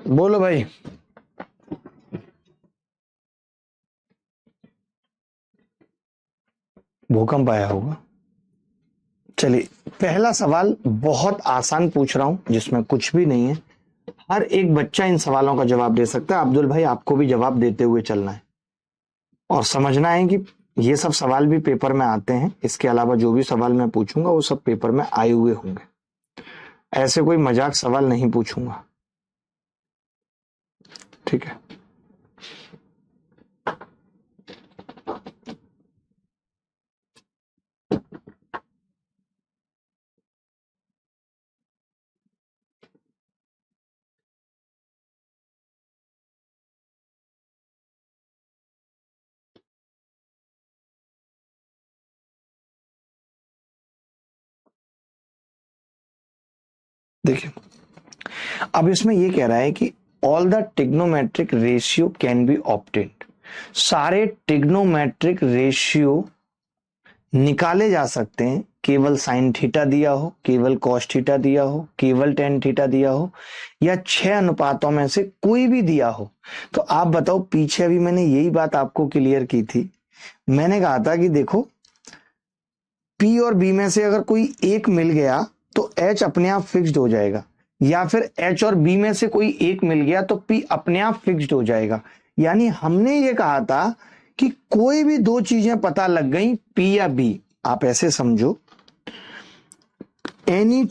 बोलो भाई। भूकंप आया होगा। चलिए, पहला सवाल बहुत आसान पूछ रहा हूं जिसमें कुछ भी नहीं है। हर एक बच्चा इन सवालों का जवाब दे सकता है। अब्दुल भाई आपको भी जवाब देते हुए चलना है और समझना है कि ये सब सवाल भी पेपर में आते हैं। इसके अलावा जो भी सवाल मैं पूछूंगा वो सब पेपर में आए हुए होंगे। ऐसे कोई मजाक सवाल नहीं पूछूंगा, ठीक है। देखिए, अब इसमें ये कह रहा है कि all the trigonometric ratio can be obtained. सारे ट्रिग्नोमेट्रिक रेशियो निकाले जा सकते हैं, केवल साइन थीटा दिया हो, केवल कॉस थीटा दिया हो, केवल टेन थीटा दिया हो या 6 अनुपातों में से कोई भी दिया हो। तो आप बताओ, पीछे अभी मैंने यही बात आपको क्लियर की थी। मैंने कहा था कि देखो, P और B में से अगर कोई एक मिल गया तो H अपने आप फिक्स्ड हो जाएगा, या फिर H और B में से कोई एक मिल गया तो P अपने आप फिक्स्ड हो जाएगा। यानी हमने ये कहा था कि कोई भी दो चीजें पता लग गई, पी या बी, आप ऐसे समझो, any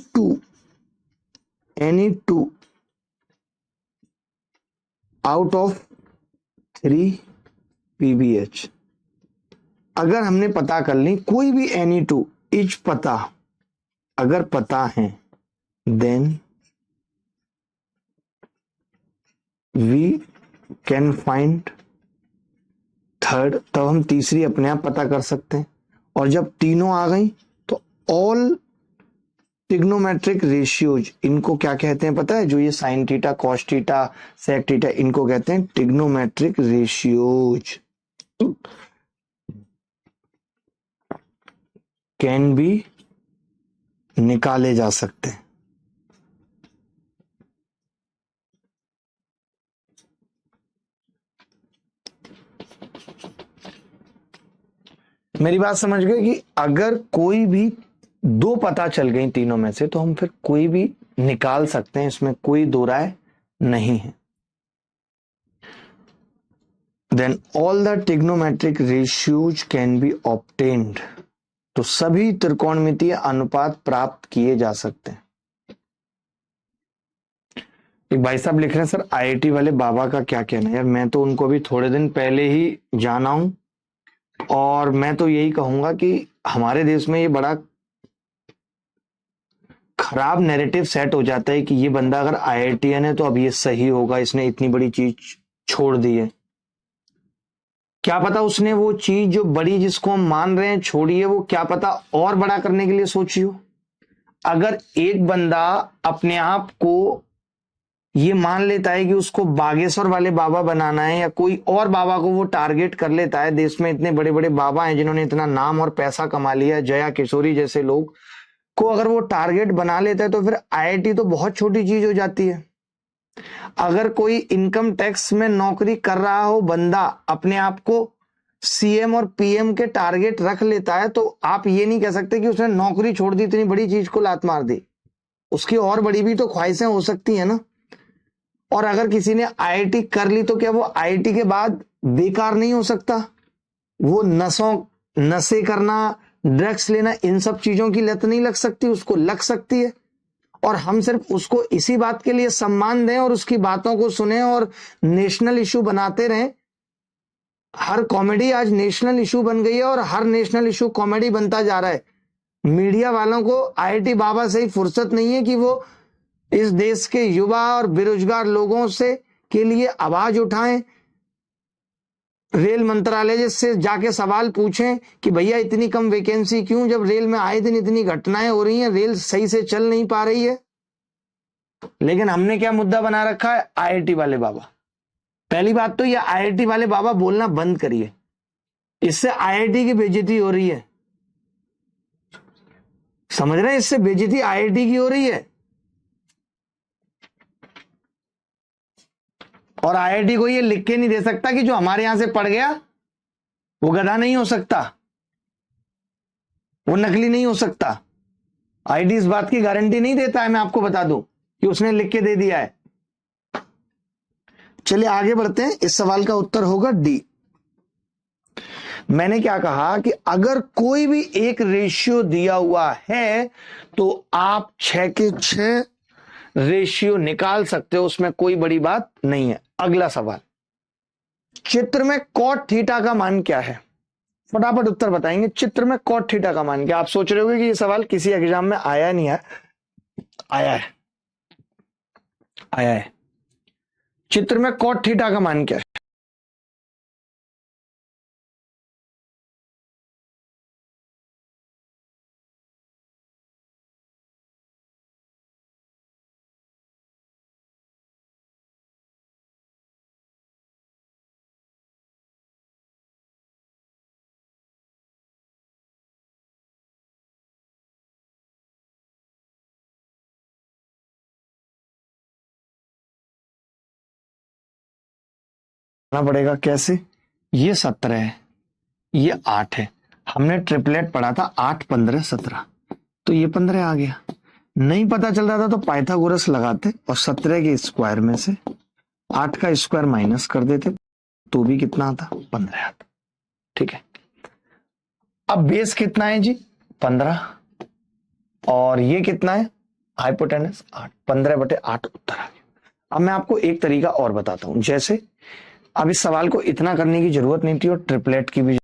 two out of 3 PBH, अगर हमने पता कर ली कोई भी एनी टू इच पता अगर पता है, then we can find third, तब हम तीसरी अपने आप पता कर सकते हैं। और जब तीनों आ गई तो ऑल ट्रिग्नोमेट्रिक रेशियोज, इनको क्या कहते हैं पता है? जो ये sine theta, cos theta, sec theta, इनको कहते हैं ट्रिग्नोमेट्रिक रेशियोज, कैन भी निकाले जा सकते हैं। मेरी बात समझ गए कि अगर कोई भी दो पता चल गई तीनों में से, तो हम फिर कोई भी निकाल सकते हैं, इसमें कोई दो राय नहीं है। Then all the trigonometric ratios can be obtained, तो सभी त्रिकोणमितीय अनुपात प्राप्त किए जा सकते हैं। एक भाई साहब लिख रहे हैं, सर आईआईटी वाले बाबा का क्या कहना है? यार मैं तो उनको भी थोड़े दिन पहले ही जाना हूं, और मैं तो यही कहूंगा कि हमारे देश में ये बड़ा खराब नैरेटिव सेट हो जाता है कि ये बंदा अगर आईआईटीएन है तो अब ये सही होगा, इसने इतनी बड़ी चीज छोड़ दी है। क्या पता उसने वो चीज जो बड़ी जिसको हम मान रहे हैं छोड़ी है, वो क्या पता और बड़ा करने के लिए सोची हो। अगर एक बंदा अपने आप को ये मान लेता है कि उसको बागेश्वर वाले बाबा बनाना है, या कोई और बाबा को वो टारगेट कर लेता है, देश में इतने बड़े बड़े बाबा हैं जिन्होंने इतना नाम और पैसा कमा लिया, जया किशोरी जैसे लोग को अगर वो टारगेट बना लेता है, तो फिर आईआईटी तो बहुत छोटी चीज हो जाती है। अगर कोई इनकम टैक्स में नौकरी कर रहा हो बंदा अपने आप को सीएम और पीएम के टारगेट रख लेता है, तो आप ये नहीं कह सकते कि उसने नौकरी छोड़ दी, इतनी बड़ी चीज को लात मार दी। उसकी और बड़ी भी तो ख्वाहिशें हो सकती है ना। और अगर किसी ने आईआईटी कर ली तो क्या वो आईआईटी के बाद बेकार नहीं हो सकता? वो नशे करना, ड्रग्स लेना, इन सब चीजों की लत नहीं लग सकती? उसको लग सकती है। और हम सिर्फ उसको इसी बात के लिए सम्मान दें और उसकी बातों को सुने और नेशनल इशू बनाते रहें। हर कॉमेडी आज नेशनल इशू बन गई है, और हर नेशनल इशू कॉमेडी बनता जा रहा है। मीडिया वालों को आईआईटी बाबा से ही फुर्सत नहीं है कि वो इस देश के युवा और बेरोजगार लोगों से के लिए आवाज उठाएं, रेल मंत्रालय से जाके सवाल पूछें कि भैया इतनी कम वैकेंसी क्यों, जब रेल में आए दिन इतनी घटनाएं हो रही हैं, रेल सही से चल नहीं पा रही है। लेकिन हमने क्या मुद्दा बना रखा है? आईआईटी वाले बाबा। पहली बात तो ये आईआईटी वाले बाबा बोलना बंद करिए, इससे आईआईटी की बेइज्जती हो रही है। समझ रहे हैं? इससे बेइज्जती आईआईटी की हो रही है, और आईआईटी को ये लिख के नहीं दे सकता कि जो हमारे यहां से पढ़ गया वो गधा नहीं हो सकता, वो नकली नहीं हो सकता। आईआईटी इस बात की गारंटी नहीं देता है, मैं आपको बता दूं कि उसने लिख के दे दिया है। चलिए आगे बढ़ते हैं। इस सवाल का उत्तर होगा डी। मैंने क्या कहा कि अगर कोई भी एक रेशियो दिया हुआ है तो आप 6 के 6 रेशियो निकाल सकते हो, उसमें कोई बड़ी बात नहीं है। अगला सवाल, चित्र में कॉट थीटा का मान क्या है? फटाफट उत्तर बताएंगे। चित्र में कॉट थीटा का मान क्या? आप सोच रहे होगे कि ये सवाल किसी एग्जाम में आया नहीं है। आया है, आया है। चित्र में कॉट थीटा का मान क्या है? पड़ेगा कैसे? ये 17 है, ये 8 है। हमने ट्रिपलेट पढ़ा था 8 15 17, तो ये 15 आ गया। नहीं पता चल रहा था तो पाइथागोरस लगाते और 17 के स्क्वायर में से 8 का स्क्वायर माइनस कर देते, तो भी कितना आता? 15 आता। ठीक है। अब बेस कितना है जी? 15, और ये कितना है? हाइपोटेनस 8, 15/8 उत्तर आ गया। अब मैं आपको एक तरीका और बताता हूं, जैसे अब इस सवाल को इतना करने की जरूरत नहीं थी और ट्रिपलेट की भी।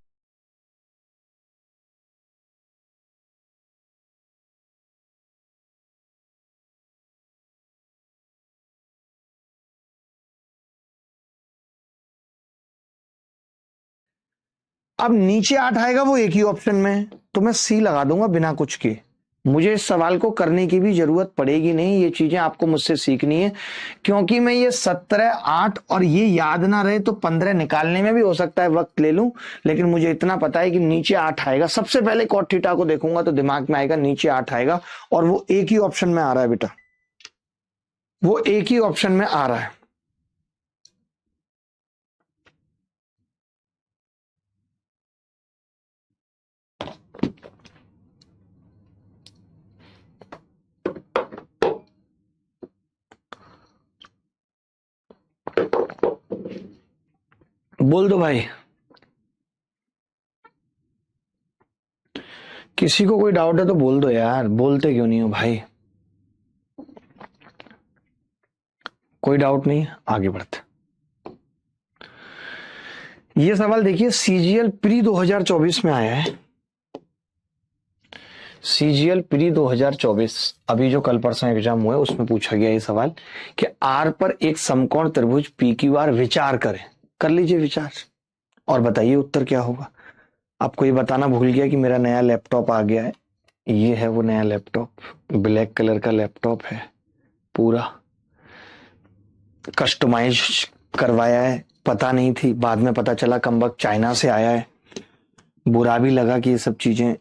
अब नीचे 8 आएगा, वो एक ही ऑप्शन में है, तो मैं सी लगा दूंगा बिना कुछ किए। मुझे इस सवाल को करने की भी जरूरत पड़ेगी नहीं, ये चीजें आपको मुझसे सीखनी है, क्योंकि मैं ये 17, 8 और ये याद ना रहे तो 15 निकालने में भी हो सकता है वक्त ले लूं, लेकिन मुझे इतना पता है कि नीचे 8 आएगा। सबसे पहले कॉट थीटा को देखूंगा तो दिमाग में आएगा नीचे 8 आएगा, और वो एक ही ऑप्शन में आ रहा है बेटा, वो एक ही ऑप्शन में आ रहा है। बोल दो भाई, किसी को कोई डाउट है तो बोल दो यार, बोलते क्यों नहीं हो भाई? कोई डाउट नहीं है, आगे बढ़ते। ये सवाल देखिए, सीजीएल प्री 2024 में आया है। सीजीएल प्री 2024 अभी जो कल परसों एग्जाम हुआ है उसमें पूछा गया ये सवाल कि आर पर एक समकोण त्रिभुज पी क्यू आर विचार करें। कर लीजिए विचार और बताइए उत्तर क्या होगा। आपको ये बताना भूल गया कि मेरा नया लैपटॉप आ गया है। ये है वो नया लैपटॉप, ब्लैक कलर का लैपटॉप है, पूरा कस्टमाइज करवाया है। पता नहीं थी, बाद में पता चला कमबख्त चाइना से आया है। बुरा भी लगा कि ये सब चीजें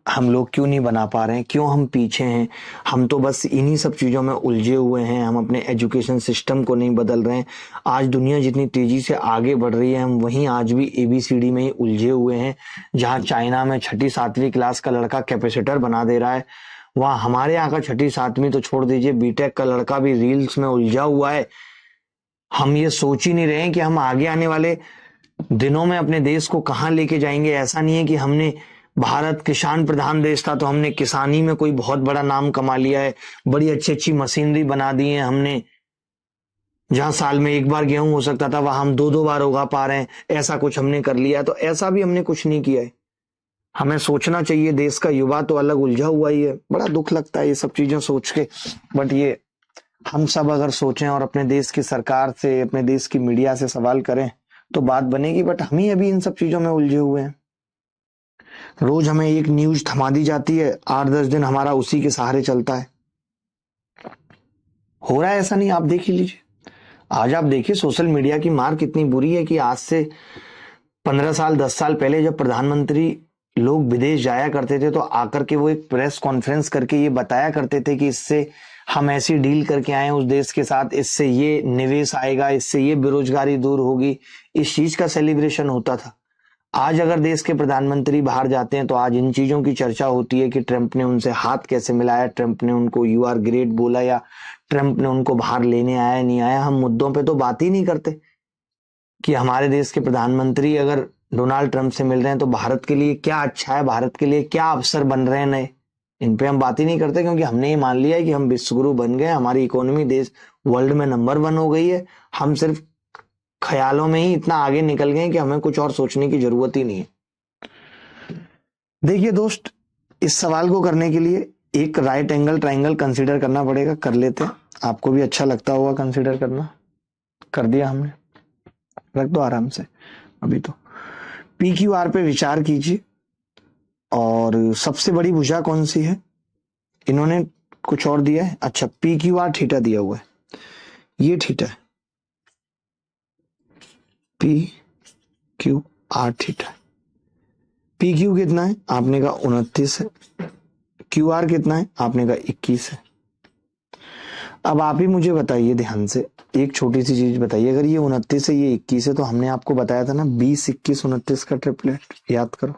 हम लोग क्यों नहीं बना पा रहे हैं, क्यों हम पीछे हैं। हम तो बस इन्हीं सब चीजों में उलझे हुए हैं, हम अपने एजुकेशन सिस्टम को नहीं बदल रहे हैं। आज दुनिया जितनी तेजी से आगे बढ़ रही है, हम वहीं आज भी ABCD में ही उलझे हुए हैं। जहां चाइना में 6ठी 7वीं क्लास का लड़का कैपेसिटर बना दे रहा है, वहां हमारे यहाँ का 6ठी 7वीं तो छोड़ दीजिए, बीटेक का लड़का भी रील्स में उलझा हुआ है। हम ये सोच ही नहीं रहे हैं कि हम आगे आने वाले दिनों में अपने देश को कहां लेके जाएंगे। ऐसा नहीं है कि हमने, भारत किसान प्रधान देश था तो हमने किसानी में कोई बहुत बड़ा नाम कमा लिया है, बड़ी अच्छी अच्छी मशीनरी बना दी है हमने। जहां साल में एक बार गेहूं हो सकता था वहां हम 2-2 बार उगा पा रहे हैं, ऐसा कुछ हमने कर लिया है। तो ऐसा भी हमने कुछ नहीं किया है। हमें सोचना चाहिए, देश का युवा तो अलग उलझा हुआ ही है। बड़ा दुख लगता है ये सब चीजें सोच के, बट ये हम सब अगर सोचें और अपने देश की सरकार से, अपने देश की मीडिया से सवाल करें तो बात बनेगी, बट हम ही अभी इन सब चीजों में उलझे हुए हैं। रोज हमें एक न्यूज थमा दी जाती है, 8-10 दिन हमारा उसी के सहारे चलता है। हो रहा है ऐसा नहीं, आप देख ही लीजिए। आज आप देखिए सोशल मीडिया की मार कितनी बुरी है कि आज से 15 साल 10 साल पहले जब प्रधानमंत्री लोग विदेश जाया करते थे तो आकर के वो एक प्रेस कॉन्फ्रेंस करके ये बताया करते थे कि इससे हम ऐसी डील करके आए हैं उस देश के साथ, इससे ये निवेश आएगा, इससे ये बेरोजगारी दूर होगी। इस चीज का सेलिब्रेशन होता था। आज अगर देश के प्रधानमंत्री बाहर जाते हैं तो आज इन चीजों की चर्चा होती है कि ट्रंप ने उनसे हाथ कैसे मिलाया, ट्रंप ने उनको यू आर ग्रेट बोला, या ट्रंप ने उनको बाहर लेने आया नहीं आया। हम मुद्दों पे तो बात ही नहीं करते कि हमारे देश के प्रधानमंत्री अगर डोनाल्ड ट्रंप से मिल रहे हैं तो भारत के लिए क्या अच्छा है, भारत के लिए क्या अवसर बन रहे हैं नए। इन पे हम बात ही नहीं करते क्योंकि हमने ये मान लिया है कि हम विश्वगुरु बन गए, हमारी इकोनॉमी देश वर्ल्ड में नंबर 1 हो गई है। हम सिर्फ ख्यालों में ही इतना आगे निकल गए कि हमें कुछ और सोचने की जरूरत ही नहीं है। देखिए दोस्त, इस सवाल को करने के लिए एक राइट एंगल ट्राइंगल कंसीडर करना पड़ेगा। कर लेते हैं, आपको भी अच्छा लगता होगा कंसीडर करना। कर दिया हमने, रख दो आराम से। अभी तो PQR पे विचार कीजिए। और सबसे बड़ी भुजा कौन सी है? इन्होंने कुछ और दिया है। अच्छा, PQR थीटा दिया हुआ है, ये थीटा है, PQR थीटा। PQ कितना है? आपने कहा 29 है। QR कितना है? आपने कहा 21 है। अब आप ही मुझे बताइए ध्यान से, एक छोटी सी चीज बताइए, अगर ये 29 है, ये 21 है, तो हमने आपको बताया था ना 20, 21, 29 का ट्रिपलेट, याद करो।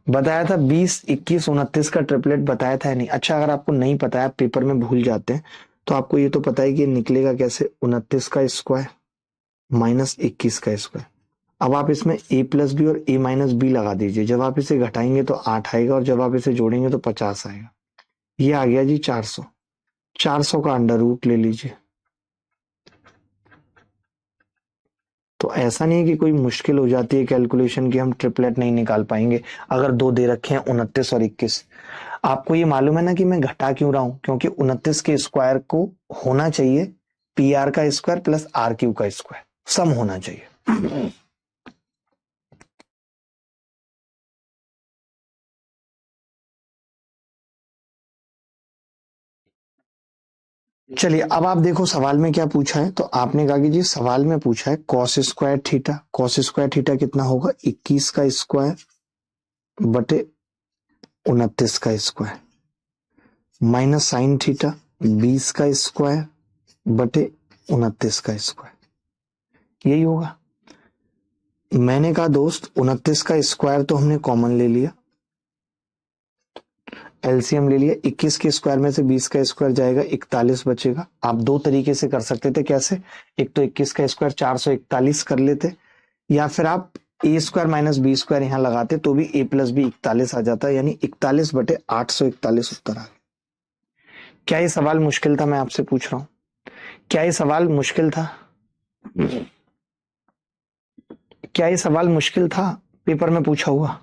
बताया था 20, 21, 29 का ट्रिपलेट बताया था या नहीं? अच्छा, अगर आपको नहीं पता है, पेपर में भूल जाते हैं, तो आपको ये तो पता है कि निकलेगा कैसे, 29 का स्क्वायर माइनस 21 का स्क्वायर। अब आप इसमें a प्लस बी और a माइनस बी लगा दीजिए। जब आप इसे घटाएंगे तो 8 आएगा और जब आप इसे जोड़ेंगे तो 50 आएगा। ये आ गया जी 400। 400 का अंडर रूट ले लीजिए। तो ऐसा नहीं है कि कोई मुश्किल हो जाती है कैलकुलेशन की हम ट्रिपलेट नहीं निकाल पाएंगे अगर दो दे रखे हैं 29 और 21। आपको ये मालूम है ना कि मैं घटा क्यों रहा हूं, क्योंकि 29 के स्क्वायर को होना चाहिए पी आर का स्क्वायर प्लस आर क्यू का स्क्वायर, सम होना चाहिए। चलिए अब आप देखो सवाल में क्या पूछा है। तो आपने कहा कि जी सवाल में पूछा है cos square theta. Cos square theta कितना होगा? 21 का स्क्वायर बटे 29 का स्क्वायर माइनस साइन थीटा 20 का स्क्वायर बटे 29 का स्क्वायर। यही होगा। मैंने कहा दोस्त 29 का स्क्वायर तो हमने कॉमन ले लिया, एलसीएम ले लिया। 21 के स्क्वायर में से 20 का स्क्वायर जाएगा, 41 बचेगा। आप दो तरीके से कर सकते थे। कैसे? एक तो 21 का स्क्वायर 441 कर लेते, या फिर आप ए स्क्वायर माइनस बी स्क्वायर यहां लगाते तो भी ए प्लस बी 41 आ जाता, यानी 41 बटे 841 उत्तर आ गया। क्या ये सवाल मुश्किल था? मैं आपसे पूछ रहा हूं, क्या ये सवाल मुश्किल था? क्या ये सवाल मुश्किल था पेपर में पूछा हुआ?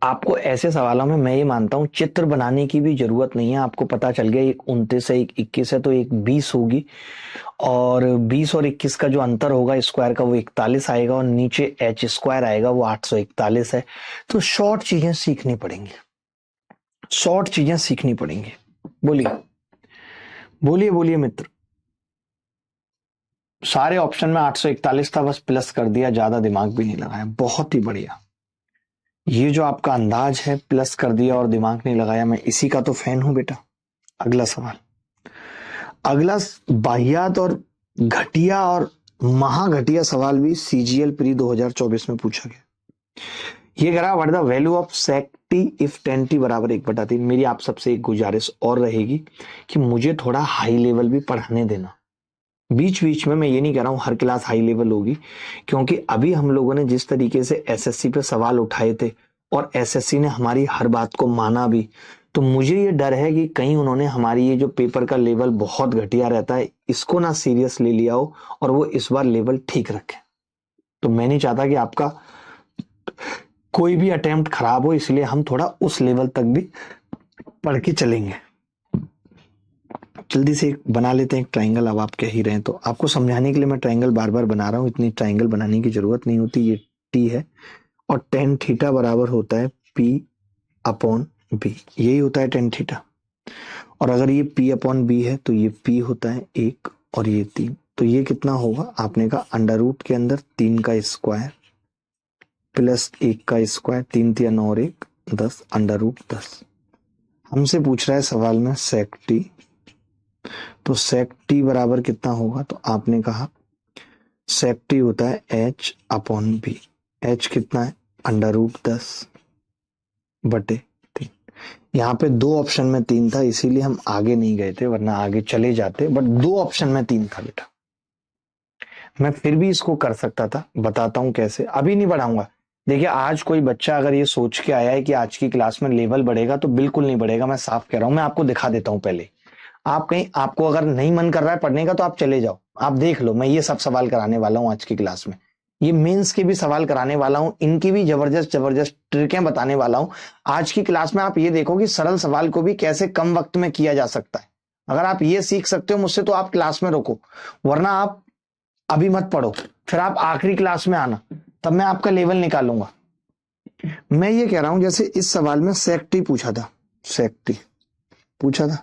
आपको ऐसे सवालों में मैं ये मानता हूं चित्र बनाने की भी जरूरत नहीं है। आपको पता चल गया एक 29 है एक 21 है तो एक 20 होगी, और 20 और 21 का जो अंतर होगा स्क्वायर का वो 41 आएगा, और नीचे एच स्क्वायर आएगा वो 841 है। तो शॉर्ट चीजें सीखनी पड़ेंगी, शॉर्ट चीजें सीखनी पड़ेंगी। बोलिए बोलिए बोलिए मित्र। सारे ऑप्शन में 841 था, बस प्लस कर दिया, ज्यादा दिमाग भी नहीं लगाया। बहुत ही बढ़िया। ये जो आपका अंदाज है प्लस कर दिया और दिमाग नहीं लगाया, मैं इसी का तो फैन हूं बेटा। अगला सवाल, अगला बाहियात और घटिया और महाघटिया सवाल भी सीजीएल प्री 2024 में पूछा गया। ये कह रहा what the value of sec T if 10t बराबर 1/3। मेरी आप सबसे एक गुजारिश और रहेगी कि मुझे थोड़ा हाई लेवल भी पढ़ाने देना। बीच बीच में मैं ये नहीं कह रहा हूं हर क्लास हाई लेवल होगी, क्योंकि अभी हम लोगों ने जिस तरीके से एसएससी पे सवाल उठाए थे और एसएससी ने हमारी हर बात को माना भी, तो मुझे ये डर है कि कहीं उन्होंने हमारी ये जो पेपर का लेवल बहुत घटिया रहता है इसको ना सीरियस ले लिया हो और वो इस बार लेवल ठीक रखे। तो मैं नहीं चाहता कि आपका कोई भी अटेम्प्ट खराब हो, इसलिए हम थोड़ा उस लेवल तक भी पढ़ के चलेंगे। जल्दी से बना लेते हैं एक ट्राइंगल। अब आप कह ही रहे हैं तो आपको समझाने के लिए मैं ट्राइंगल बार बार बना रहा हूं, इतनी ट्राइंगल बनाने की जरूरत नहीं होती। ये टी है और टेन थीटा बराबर होता है पी अपॉन बी, यही होता है टेन थीटा। और अगर ये पी अपॉन बी है तो ये पी होता है 1 और ये 3, तो ये कितना होगा? आपने कहा अंडर रूट के अंदर 3 का स्क्वायर प्लस 1 का स्क्वायर, 3 3 9 और 1 10, अंडर रूट 10। हमसे पूछ रहा है सवाल में सेक टी, तो सेक टी बराबर कितना होगा? तो आपने कहा सेक टी होता है एच अपॉन बी। एच कितना है? अंडर रूट 10 बटे 3। यहाँ पे दो ऑप्शन में 3 था इसीलिए हम आगे नहीं गए थे, वरना आगे चले जाते, बट दो ऑप्शन में 3 था बेटा। मैं फिर भी इसको कर सकता था, बताता हूं कैसे। अभी नहीं बढ़ाऊंगा। देखिए आज कोई बच्चा अगर ये सोच के आया है कि आज की क्लास में लेवल बढ़ेगा, तो बिल्कुल नहीं बढ़ेगा। मैं साफ कह रहा हूं। मैं आपको दिखा देता हूं पहले। आप कहीं आपको अगर नहीं मन कर रहा है पढ़ने का तो आप चले जाओ, आप देख लो। मैं ये सब सवाल कराने वाला हूं आज की क्लास में। ये मेंस के भी सवाल कराने वाला हूं, इनकी भी जबरदस्त जबरदस्त ट्रिकें बताने वाला हूं आज की क्लास में। आप ये देखो कि सरल सवाल को भी कैसे कम वक्त में किया जा सकता है। अगर आप ये सीख सकते हो मुझसे तो आप क्लास में रोको, वरना आप अभी मत पढ़ो, फिर आप आखिरी क्लास में आना, तब मैं आपका लेवल निकालूंगा। मैं ये कह रहा हूं जैसे इस सवाल में सेक टी पूछा था, सेक टी पूछा था।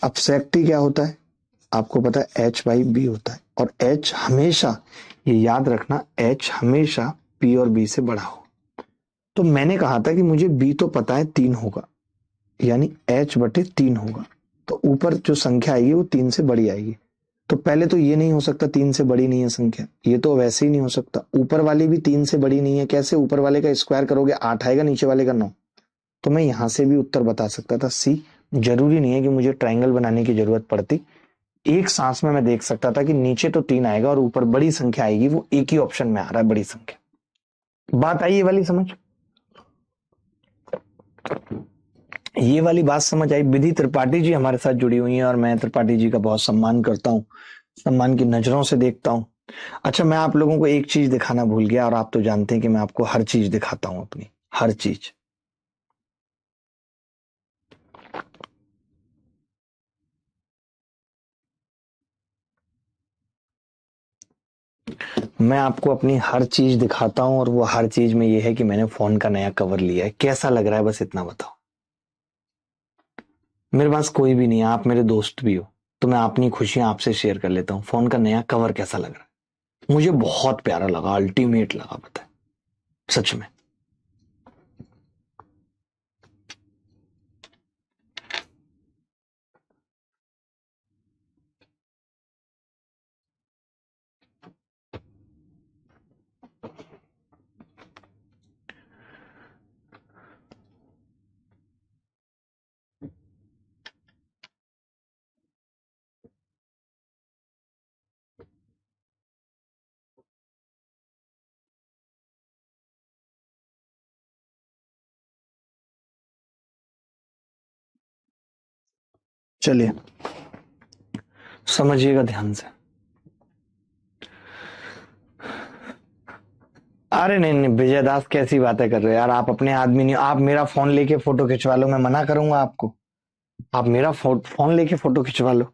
अब सेक टी क्या होता है? आपको पता है एच बाई बी होता है, और एच हमेशा, ये याद रखना, एच हमेशा पी और बी से बड़ा हो। तो मैंने कहा था कि मुझे बी तो पता है 3 होगा, यानी एच बटे 3 होगा, तो ऊपर जो संख्या आएगी वो 3 से बड़ी आएगी। तो पहले तो ये नहीं हो सकता 3 से बड़ी नहीं है संख्या, ये तो वैसे ही नहीं हो सकता। ऊपर वाली भी 3 से बड़ी नहीं है, कैसे? ऊपर वाले का स्क्वायर करोगे 8 आएगा, नीचे वाले का 9। तो मैं यहां से भी उत्तर बता सकता था सी। जरूरी नहीं है कि मुझे ट्राइंगल बनाने की जरूरत पड़ती, एक सांस में मैं देख सकता था कि नीचे तो 3 आएगा और ऊपर बड़ी संख्या आएगी, वो एक ही ऑप्शन में आ रहा है बड़ी संख्या। बात आई ये वाली समझ? ये वाली बात समझ आई? विधि त्रिपाठी जी हमारे साथ जुड़ी हुई हैं और मैं त्रिपाठी जी का बहुत सम्मान करता हूँ, सम्मान की नजरों से देखता हूँ। अच्छा, मैं आप लोगों को एक चीज दिखाना भूल गया, और आप तो जानते हैं कि मैं आपको हर चीज दिखाता हूं, अपनी हर चीज। मैं आपको अपनी हर चीज दिखाता हूं, और वो हर चीज में ये है कि मैंने फोन का नया कवर लिया है। कैसा लग रहा है बस इतना बताओ। मेरे पास कोई भी नहीं है, आप मेरे दोस्त भी हो, तो मैं अपनी खुशियां आपसे शेयर कर लेता हूँ। फोन का नया कवर कैसा लग रहा है? मुझे बहुत प्यारा लगा, अल्टीमेट लगा, पता है, सच में। चलिए समझिएगा ध्यान से। अरे नहीं नहीं विजय दास, कैसी बातें कर रहे हो यार, आप अपने आदमी नहीं हो। आप मेरा फोन लेके फोटो खिंचवा लो, मैं मना करूंगा आपको? आप मेरा फोन लेके फोटो खिंचवा लो।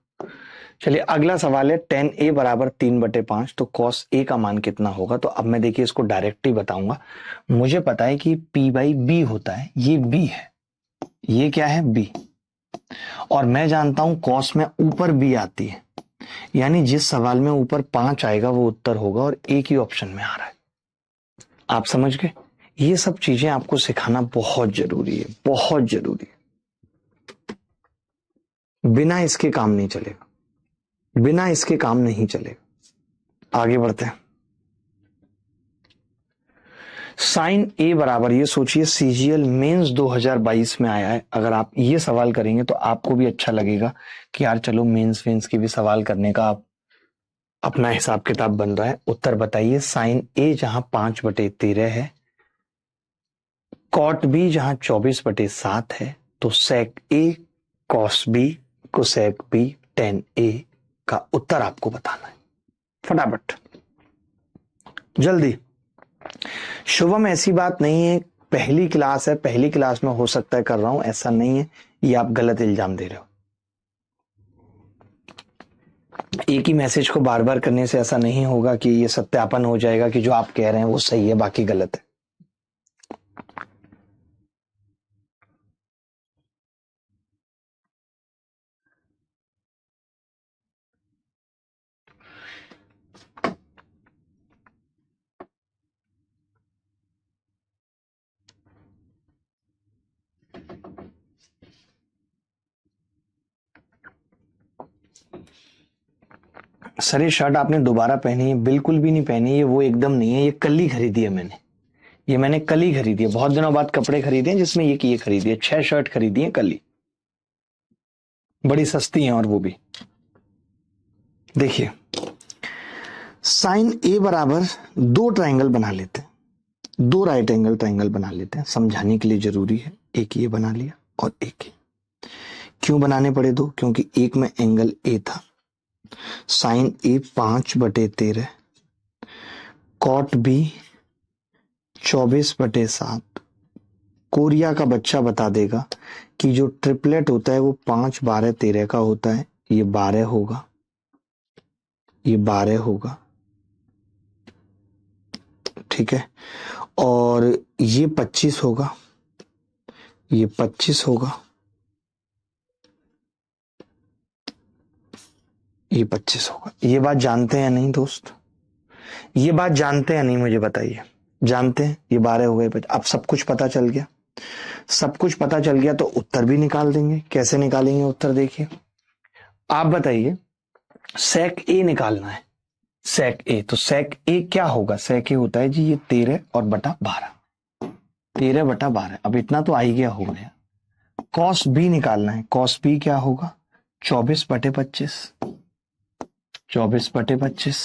चलिए अगला सवाल है, 10a बराबर 3/5, तो कॉस ए का मान कितना होगा? तो अब मैं देखिए इसको डायरेक्ट ही बताऊंगा। मुझे पता है कि p/b होता है, ये b है, ये क्या है b, और मैं जानता हूं कॉस में ऊपर b आती है, यानी जिस सवाल में ऊपर 5 आएगा वो उत्तर होगा, और एक ही ऑप्शन में आ रहा है। आप समझ गए? ये सब चीजें आपको सिखाना बहुत जरूरी है, बहुत जरूरी है। बिना इसके काम नहीं चलेगा, बिना इसके काम नहीं चलेगा। आगे बढ़ते हैं। साइन ए बराबर, ये सोचिए सीजीएल मेंस 2022 में आया है। अगर आप ये सवाल करेंगे तो आपको भी अच्छा लगेगा कि यार चलो मेंस वेंस की भी सवाल करने का आप अपना हिसाब किताब बन रहा है। उत्तर बताइए। साइन ए जहां 5/13 है, कॉट बी जहां 24/7 है, तो sec A cos B cosec B tan A का उत्तर आपको बताना है। फटाफट, जल्दी। शुभम, ऐसी बात नहीं है, पहली क्लास है, पहली क्लास में हो सकता है कर रहा हूं, ऐसा नहीं है, ये आप गलत इल्जाम दे रहे हो। एक ही मैसेज को बार बार करने से ऐसा नहीं होगा कि ये सत्यापन हो जाएगा कि जो आप कह रहे हैं वो सही है बाकी गलत है। सर ये शर्ट आपने दोबारा पहनी है? बिल्कुल भी नहीं पहनी है, वो एकदम नहीं है, ये कल ही खरीदी है मैंने, ये मैंने कल ही खरीदी है। बहुत दिनों बाद कपड़े खरीदे हैं जिसमें ये खरीदी है, 6 शर्ट खरीदी है कल ही, बड़ी सस्ती है, और वो भी। देखिए साइन ए बराबर, दो ट्राइंगल बना लेते हैं, दो राइट एंगल ट्राइंगल बना लेते हैं, समझाने के लिए जरूरी है। एक ये बना लिया और एक ये। क्यों बनाने पड़े दो? क्योंकि एक में एंगल ए था। साइन ए 5/13, कॉट बी 24/7। कोरिया का बच्चा बता देगा कि जो ट्रिपलेट होता है वो 5, 12, 13 का होता है। ये 12 होगा, ये 12 होगा, ठीक है, और ये 25 होगा, ये 25 होगा, ये 25 होगा। ये बात जानते हैं नहीं दोस्त? ये बात जानते हैं नहीं, मुझे बताइए। जानते हैं? ये 12 हो गए। अब सब कुछ पता चल गया, सब कुछ पता चल गया तो उत्तर भी निकाल देंगे। कैसे निकालेंगे उत्तर? देखिए आप बताइए। सेक ए निकालना है, सेक ए, तो सेक ए क्या होगा? सेक ए होता है जी ये 13 और बटा 12, 13/12। अब इतना तो आ ही गया होगा। कॉस बी निकालना है, कॉस बी क्या होगा? 24/25। 24/25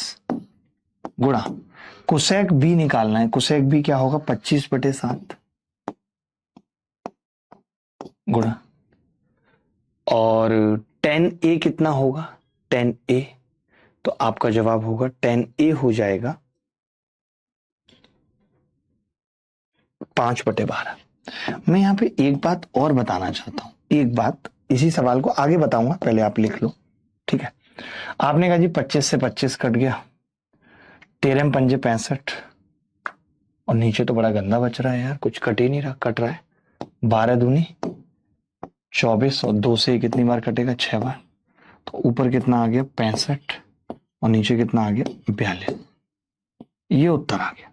गुणा कोसेक बी निकालना है। कोसेक बी क्या होगा? 25/7 गुणा, और tan ए कितना होगा? tan ए, तो आपका जवाब होगा tan ए हो जाएगा 5/12। मैं यहां पे एक बात और बताना चाहता हूं, एक बात, इसी सवाल को आगे बताऊंगा, पहले आप लिख लो, ठीक है। आपने कहा जी 25 से 25 कट गया, 13 पंजे 65, और नीचे तो बड़ा गंदा बच रहा है यार, कुछ कट ही नहीं रहा, कट रहा है 12 दूनी 24, और 2 से कितनी बार कटेगा? 6 बार। तो ऊपर कितना आ गया? 65, और नीचे कितना आ गया? 42। ये उत्तर आ गया।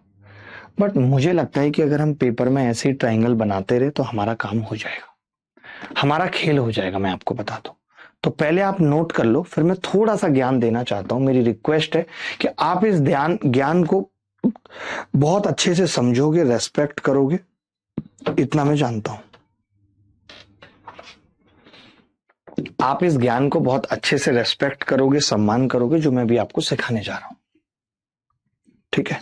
बट मुझे लगता है कि अगर हम पेपर में ऐसे ही ट्राइंगल बनाते रहे तो हमारा काम हो जाएगा, हमारा खेल हो जाएगा, मैं आपको बता दूं। तो पहले आप नोट कर लो, फिर मैं थोड़ा सा ज्ञान देना चाहता हूं। मेरी रिक्वेस्ट है कि आप इस ज्ञान को बहुत अच्छे से समझोगे, रेस्पेक्ट करोगे, इतना मैं जानता हूं। आप इस ज्ञान को बहुत अच्छे से रेस्पेक्ट करोगे, सम्मान करोगे, जो मैं भी आपको सिखाने जा रहा हूं, ठीक है?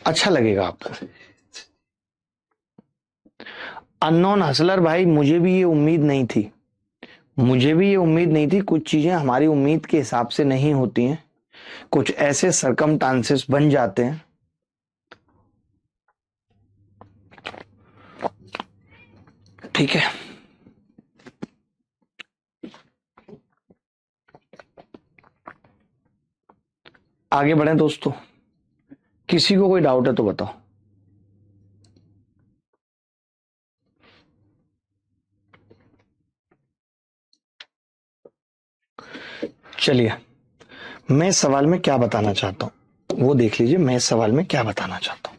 अच्छा लगेगा आपको। अननोन हसलर भाई, मुझे भी ये उम्मीद नहीं थी, मुझे भी ये उम्मीद नहीं थी। कुछ चीजें हमारी उम्मीद के हिसाब से नहीं होती हैं, कुछ ऐसे सरकमस्टांसेस बन जाते हैं। ठीक है, आगे बढ़े दोस्तों। किसी को कोई डाउट है तो बताओ। चलिए, मैं सवाल में क्या बताना चाहता हूं वो देख लीजिए। मैं सवाल में क्या बताना चाहता हूं,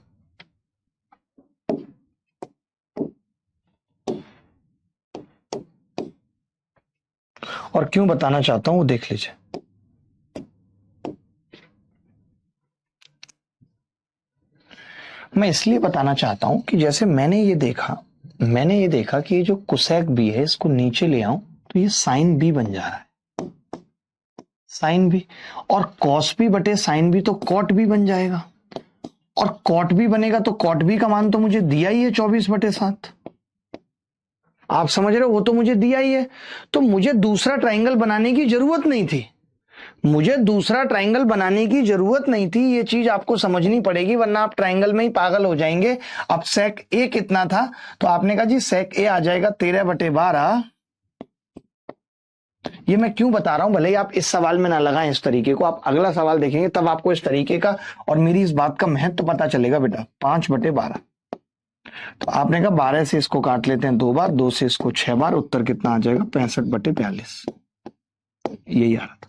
और क्यों बताना चाहता हूं वो देख लीजिए। मैं इसलिए बताना चाहता हूं कि जैसे मैंने ये देखा कि ये जो कोसेक बी है, इसको नीचे ले आऊं तो ये साइन बी बन जा रहा है, साइन बी, और कॉस बी बटे साइन बी तो कॉट बी बन जाएगा, और कॉट बी बनेगा तो कॉट बी का मान तो मुझे दिया ही है 24/7। आप समझ रहे हो? वो तो मुझे दिया ही है, तो मुझे दूसरा ट्राइंगल बनाने की जरूरत नहीं थी, मुझे दूसरा ट्राइंगल बनाने की जरूरत नहीं थी। ये चीज आपको समझनी पड़ेगी, वरना आप ट्राइंगल में ही पागल हो जाएंगे। अब सेक ए कितना था? तो आपने कहा जी सेक ए आ जाएगा 13/12। ये मैं क्यों बता रहा हूं, भले ही आप इस सवाल में ना लगाएं इस तरीके को, आप अगला सवाल देखेंगे तब आपको इस तरीके का और मेरी इस बात का महत्व पता चलेगा। बेटा 5/12, तो आपने कहा 12 से इसको काट लेते हैं 2 बार, 2 से इसको 6 बार, उत्तर कितना आ जाएगा? 65/42। यही आ रहा था।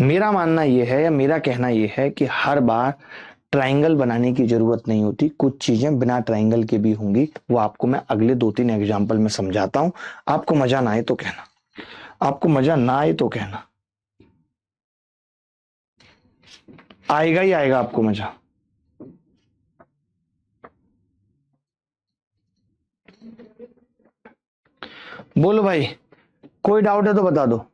मेरा मानना यह है, या मेरा कहना यह है कि हर बार ट्राइंगल बनाने की जरूरत नहीं होती, कुछ चीजें बिना ट्राइंगल के भी होंगी। वो आपको मैं अगले 2-3 एग्जाम्पल में समझाता हूं। आपको मजा ना आए तो कहना, आपको मजा ना आए तो कहना, आएगा ही आएगा आपको मजा। बोलो भाई, कोई डाउट है तो बता दो।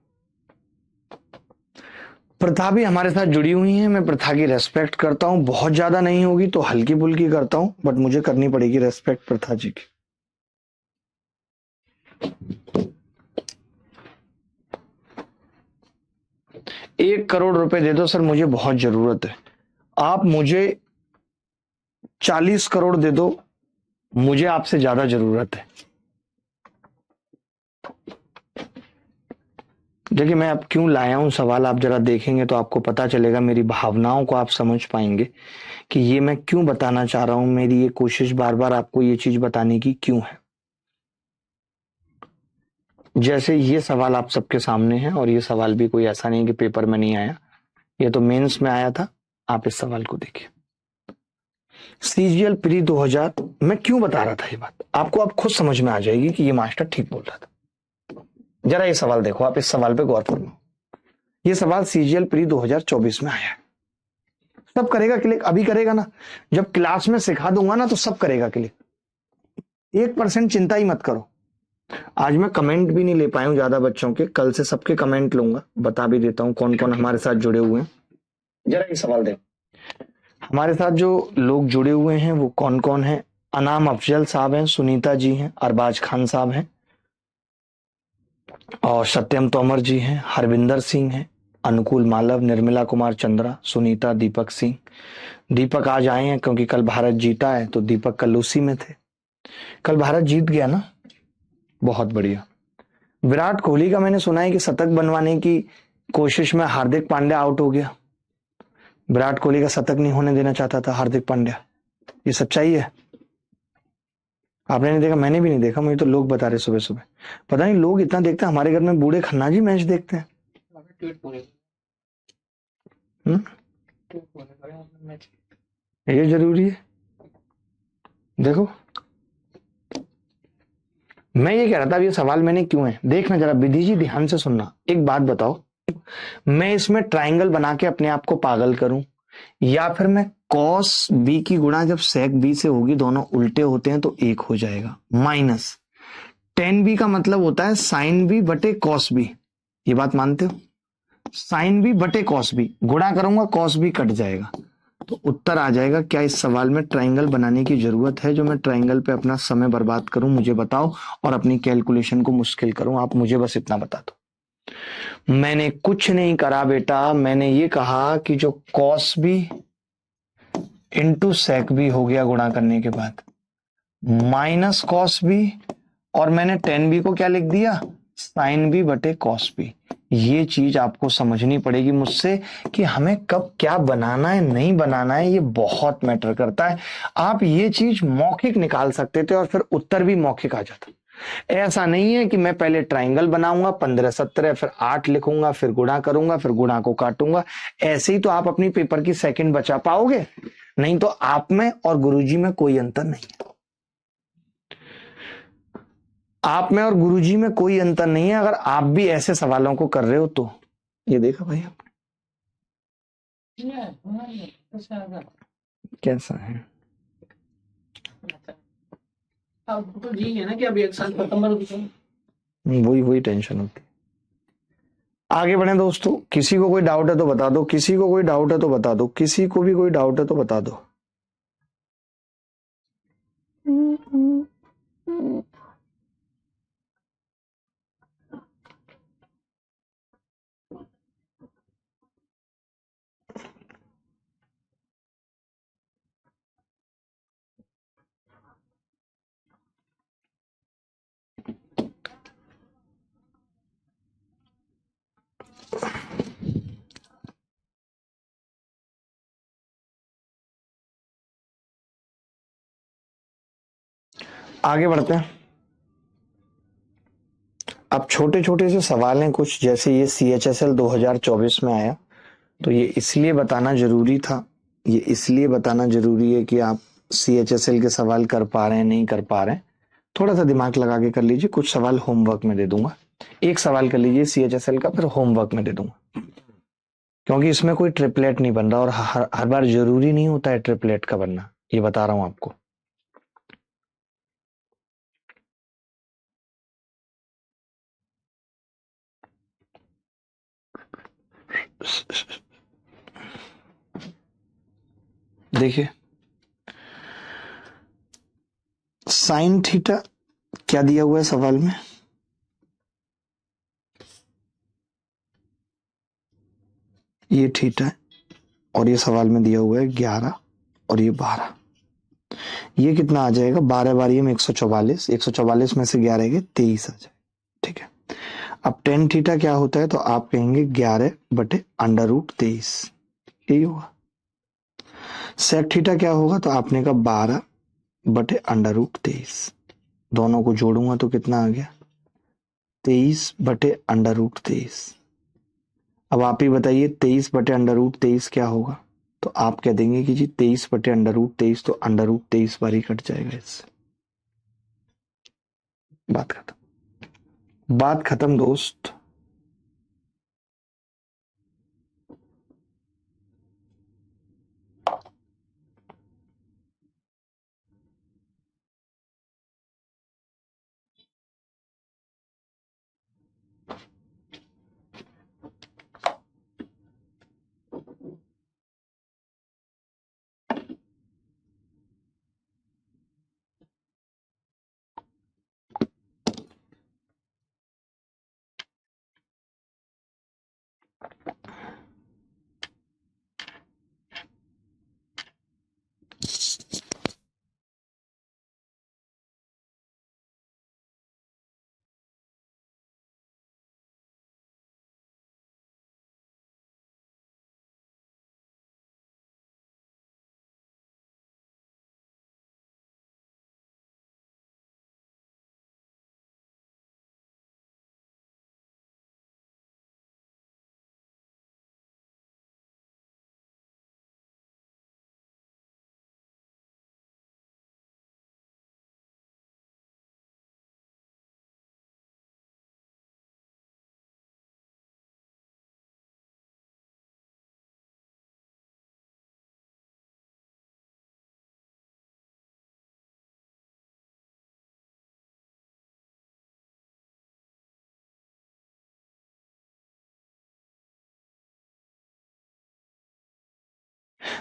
प्रथा भी हमारे साथ जुड़ी हुई है, मैं प्रथा की रेस्पेक्ट करता हूं, बहुत ज्यादा नहीं होगी तो हल्की फुल्की करता हूं, बट मुझे करनी पड़ेगी रेस्पेक्ट प्रथा जी की। 1 करोड़ रुपए दे दो सर, मुझे बहुत जरूरत है। आप मुझे 40 करोड़ दे दो, मुझे आपसे ज्यादा जरूरत है। देखिए, मैं अब क्यों लाया हूं सवाल, आप जरा देखेंगे तो आपको पता चलेगा, मेरी भावनाओं को आप समझ पाएंगे कि ये मैं क्यों बताना चाह रहा हूं। मेरी ये कोशिश बार बार आपको ये चीज बताने की क्यों है। जैसे ये सवाल आप सबके सामने है, और ये सवाल भी कोई ऐसा नहीं कि पेपर में नहीं आया, ये तो मेंस में आया था। आप इस सवाल को देखिए, सीजीएल प्री 2000। मैं क्यों बता रहा था ये बात, आपको अब खुद समझ में आ जाएगी कि ये मास्टर ठीक बोल रहा था। जरा ये सवाल देखो, आप इस सवाल पे गौर करो। ये सवाल सीजीएल प्री 2024 में आया है। सब करेगा क्लिक, अभी करेगा ना, जब क्लास में सिखा दूंगा ना तो सब करेगा क्लिक। 1% चिंता ही मत करो। आज मैं कमेंट भी नहीं ले पाया हूँ ज्यादा बच्चों के, कल से सबके कमेंट लूंगा, बता भी देता हूँ कौन कौन हमारे साथ जुड़े हुए हैं। जरा ये सवाल दे, हमारे साथ जो लोग जुड़े हुए हैं वो कौन कौन है। अनाम अफजल साहब हैं, सुनीता जी हैं, अरबाज खान साहब हैं, और सत्यम तोमर जी हैं, हरविंदर सिंह हैं, अनुकूल मालव, निर्मला कुमार चंद्रा, सुनीता, दीपक सिंह। दीपक आज आए हैं क्योंकि कल भारत जीता है, तो दीपक कल उसी में थे। कल भारत जीत गया ना, बहुत बढ़िया। विराट कोहली का मैंने सुना है कि शतक बनवाने की कोशिश में हार्दिक पांड्या आउट हो गया। विराट कोहली का शतक नहीं होने देना चाहता था हार्दिक पांड्या, ये सच्चाई है? आपने नहीं देखा? मैंने भी नहीं देखा, मुझे तो लोग बता रहे सुबह सुबह। पता नहीं लोग इतना देखते हैं, हमारे घर में बूढ़े खन्ना जी मैच देखते हैं। ये जरूरी है। देखो, मैं ये कह रहा था, अब ये सवाल मैंने क्यों है, देखना जरा विधि जी, ध्यान से सुनना। एक बात बताओ, मैं इसमें ट्रायंगल बना के अपने आप को पागल करूं, या फिर मैं कॉस बी की गुणा जब सेक बी से होगी, दोनों उल्टे होते हैं तो एक हो जाएगा, माइनस टेन बी का मतलब होता है साइन बी बटे कॉस बी। ये बात मानते हो? साइन बी बटे कॉस बी, गुणा करूंगा कॉस बी कट जाएगा, तो उत्तर आ जाएगा। क्या इस सवाल में ट्रायंगल बनाने की जरूरत है, जो मैं ट्रायंगल पे अपना समय बर्बाद करूं? मुझे बताओ, और अपनी कैलकुलेशन को मुश्किल करूं? आप मुझे बस इतना बता दो। मैंने कुछ नहीं करा बेटा, मैंने ये कहा कि जो cos B into sec B हो गया गुणा करने के बाद, माइनस कॉस बी, और मैंने टेन बी को क्या लिख दिया, साइन बी बटे कॉस बी। ये चीज आपको समझनी पड़ेगी मुझसे, कि हमें कब क्या बनाना है नहीं बनाना है, ये बहुत मैटर करता है। आप ये चीज मौखिक निकाल सकते थे और फिर उत्तर भी मौखिक आ जाता। ऐसा नहीं है कि मैं पहले ट्राइंगल बनाऊंगा 15 17, फिर 8 लिखूंगा, फिर गुणा करूंगा, फिर गुणा को काटूंगा। ऐसे ही तो आप अपनी पेपर की सेकंड बचा पाओगे? नहीं तो आप में और गुरुजी में कोई अंतर नहीं है। आप में और गुरुजी में कोई अंतर नहीं है, अगर आप भी ऐसे सवालों को कर रहे हो तो। ये देखा भाई आप कैसा है? अब तो जी है ना कि अभी एक साल खत्म हो गया, वही वही टेंशन होती है। आगे बढ़े दोस्तों, किसी को कोई डाउट है तो बता दो, किसी को कोई डाउट है तो बता दो, किसी को भी कोई डाउट है तो बता दो। आगे बढ़ते हैं। अब छोटे छोटे से सवाल हैं कुछ, जैसे ये CHSL 2024 में आया, तो ये इसलिए बताना जरूरी था, ये इसलिए बताना जरूरी है कि आप CHSL के सवाल कर पा रहे हैं नहीं कर पा रहे हैं, थोड़ा सा दिमाग लगा के कर लीजिए। कुछ सवाल होमवर्क में दे दूंगा, एक सवाल कर लीजिए CHSL का, फिर होमवर्क में दे दूंगा, क्योंकि इसमें कोई ट्रिपलेट नहीं बन रहा, और हर बार जरूरी नहीं होता है ट्रिपलेट का बनना, ये बता रहा हूं आपको। देखिए, साइन थीटा क्या दिया हुआ है सवाल में, ये थीटा है, और ये सवाल में दिया हुआ है 11 और ये 12। ये कितना आ जाएगा, 12 बारी में 144, 144 में से 11 के 23 आ जाए, ठीक है। अब टेन थीटा क्या होता है, तो आप कहेंगे 11 बटे अंडर रूट 23, यही होगा। सेक थीटा क्या होगा, तो आपने कहा 12 बटे अंडर रूट 23, दोनों को जोड़ूंगा तो कितना आ गया, 23 बटे अंडर रूट 23। अब आप ही बताइए 23 बटे अंडर रूट 23 क्या होगा, तो आप कह देंगे कि जी 23 बटे अंडर रूट 23, तो अंडर रूट 23 बार ही कट जाएगा इससे। बात खत्म, बात खत्म दोस्त।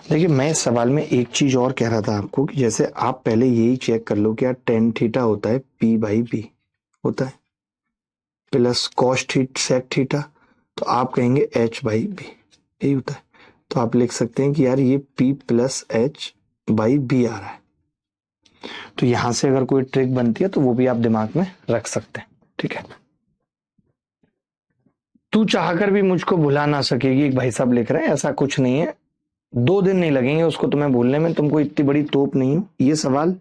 देखिए मैं इस सवाल में एक चीज और कह रहा था आपको कि जैसे आप पहले यही चेक कर लो कि यार टेन थीटा होता है पी बाई बी होता है प्लस कॉस सेक थीटा, तो आप कहेंगे एच बाई बी यही होता है। तो आप लिख सकते हैं कि यार ये P plus H by B आ रहा है। तो यहां से अगर कोई ट्रिक बनती है तो वो भी आप दिमाग में रख सकते हैं। ठीक है, तू चाहकर भी मुझको भुला ना सकेगी, एक भाई साहब लिख रहे हैं। ऐसा कुछ नहीं है, 2 दिन नहीं लगेंगे उसको तुम्हें भूलने में, तुमको इतनी बड़ी तोप नहीं हूं। ये सवाल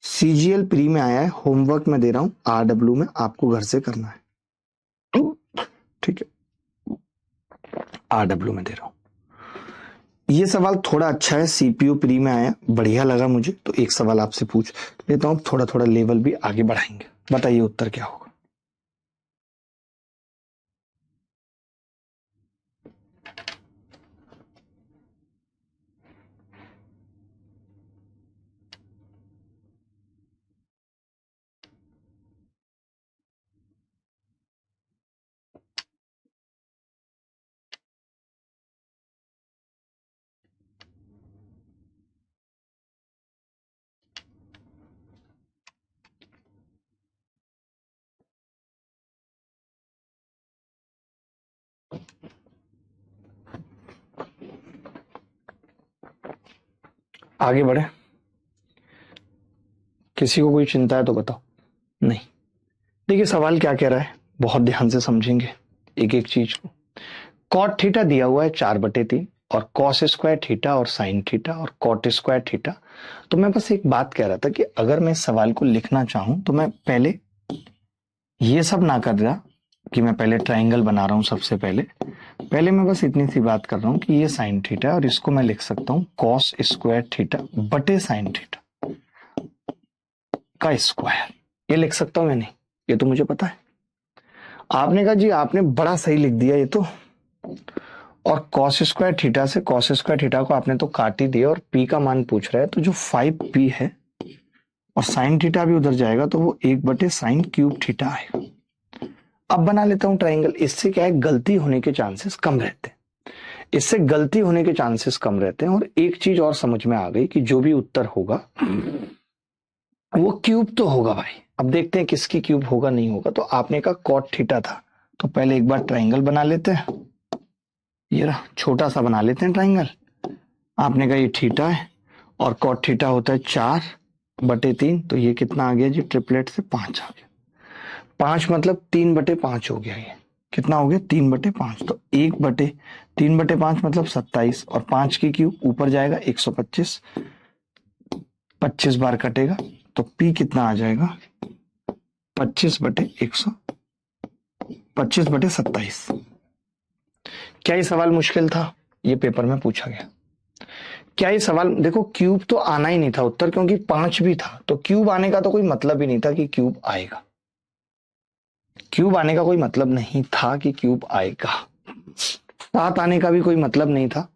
सीजीएल प्री में आया है, होमवर्क में दे रहा हूं, आरडब्ल्यू में आपको घर से करना है। ठीक है, आरडब्ल्यू में दे रहा हूं। ये सवाल थोड़ा अच्छा है, सीपीयू प्री में आया, बढ़िया लगा मुझे, तो एक सवाल आपसे पूछ लेता हूं, थोड़ा थोड़ा लेवल भी आगे बढ़ाएंगे। बताइए उत्तर क्या होगा। आगे बढ़े, किसी को कोई चिंता है तो बताओ। नहीं, देखिए सवाल क्या कह रहा है, बहुत ध्यान से समझेंगे एक एक चीज को। कॉट थीटा दिया हुआ है 4/3 और कॉस स्क्वायर थीटा और साइन थीटा और कॉट स्क्वायर थीटा। तो मैं बस एक बात कह रहा था कि अगर मैं इस सवाल को लिखना चाहूं तो मैं पहले ये सब ना कर रहा कि मैं पहले ट्राइंगल बना रहा हूं। सबसे पहले मैं बस इतनी सी बात कर रहा हूं कि ये साइन थीटा है और इसको मैं लिख सकता हूं कॉस स्क्वायर थीटा बटे साइन थीटा का स्क्वायर। ये लिख सकता हूं मैं? नहीं, ये तो मुझे पता है। आपने कहा जी आपने बड़ा सही लिख दिया ये तो, और कॉस स्क्वायर थीटा से कॉस स्क्वायर थीटा को आपने तो काट ही दिया और पी का मान पूछ रहा है, तो जो 5p है और साइन थीटा भी उधर जाएगा तो वो 1/sin क्यूब थीटा आएगा। अब बना लेता हूं ट्राइंगल। इससे क्या है, गलती होने के चांसेस कम रहते हैं, इससे गलती होने के चांसेस कम रहते हैं। और एक चीज और समझ में आ गई कि जो भी उत्तर होगा वो क्यूब तो होगा भाई। अब देखते हैं किसकी क्यूब होगा नहीं होगा। तो आपने कहा कॉट थीटा था, तो पहले एक बार ट्राइंगल बना लेते हैं। ये रहा, छोटा सा बना लेते हैं ट्राइंगल। आपने कहा ये थीटा है और कॉट थीटा होता है 4/3, तो ये कितना आ गया जी, ट्रिपलेट से 5 आ गया। 5 मतलब 3/5 हो गया। ये कितना हो गया, 3/5। तो 1/3/5 मतलब 27 और 5 की क्यूब ऊपर जाएगा 125, 25 बार कटेगा तो पी कितना आ जाएगा, 25/100, 25/27। क्या ये सवाल मुश्किल था? ये पेपर में पूछा गया। क्या ये सवाल, देखो क्यूब तो आना ही नहीं था उत्तर, क्योंकि 5 भी था, तो क्यूब आने का तो कोई मतलब ही नहीं था कि क्यूब आएगा। क्यूब आने का कोई मतलब नहीं था कि क्यूब आएगा। 7 आने का भी कोई मतलब नहीं था,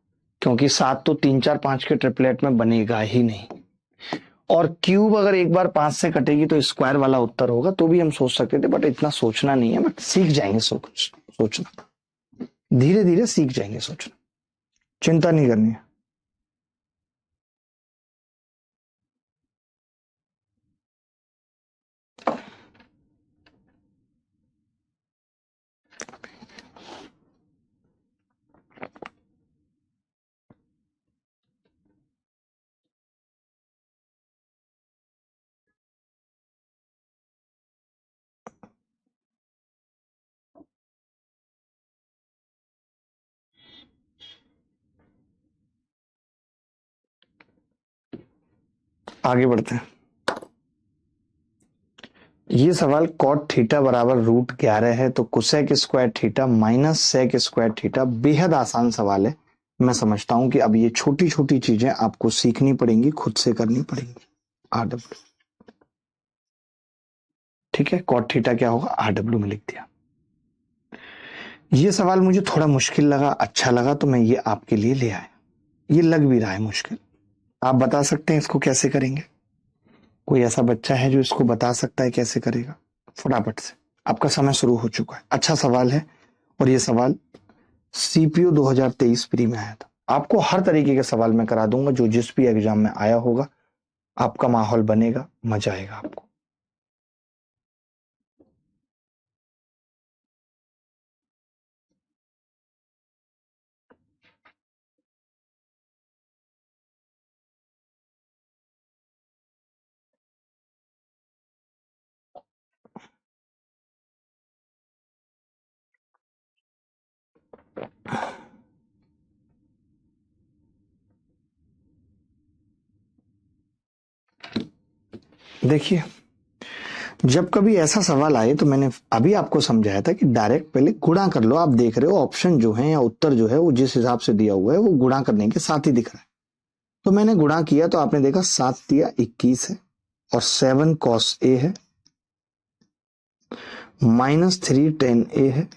क्योंकि 7 तो 3 4 5 के ट्रिपलेट में बनेगा ही नहीं। और क्यूब अगर एक बार 5 से कटेगी तो स्क्वायर वाला उत्तर होगा, तो भी हम सोच सकते थे, बट इतना सोचना नहीं है। बट सीख जाएंगे सोचना, धीरे धीरे सीख जाएंगे सोचना, चिंता नहीं करनी है। आगे बढ़ते हैं। ये सवाल कॉट थीटा बराबर √11 है, तो cosec square theta minus sec square theta. बेहद आसान सवाल है। मैं समझता हूं कि अब ये छोटी छोटी चीजें आपको सीखनी पड़ेंगी, खुद से करनी पड़ेंगी। आरडब्ल्यू, ठीक है, कॉट थीटा क्या होगा, आरडब्ल्यू में लिख दिया। ये सवाल मुझे थोड़ा मुश्किल लगा, अच्छा लगा, तो मैं ये आपके लिए ले आया। ये लग भी रहा है मुश्किल, आप बता सकते हैं इसको कैसे करेंगे? कोई ऐसा बच्चा है जो इसको बता सकता है कैसे करेगा? फटाफट से, आपका समय शुरू हो चुका है। अच्छा सवाल है, और ये सवाल सीपीयू 2023 प्री में आया था। आपको हर तरीके के सवाल मैं करा दूंगा, जो जिस भी एग्जाम में आया होगा। आपका माहौल बनेगा, मजा आएगा आपको। देखिए, जब कभी ऐसा सवाल आए तो मैंने अभी आपको समझाया था कि डायरेक्ट पहले गुणा कर लो। आप देख रहे हो ऑप्शन जो है या उत्तर जो है वो जिस हिसाब से दिया हुआ है वो गुणा करने के साथ ही दिख रहा है। तो मैंने गुणा किया तो आपने देखा 7 × 21 है और 7 cos A है, -3 tan A है।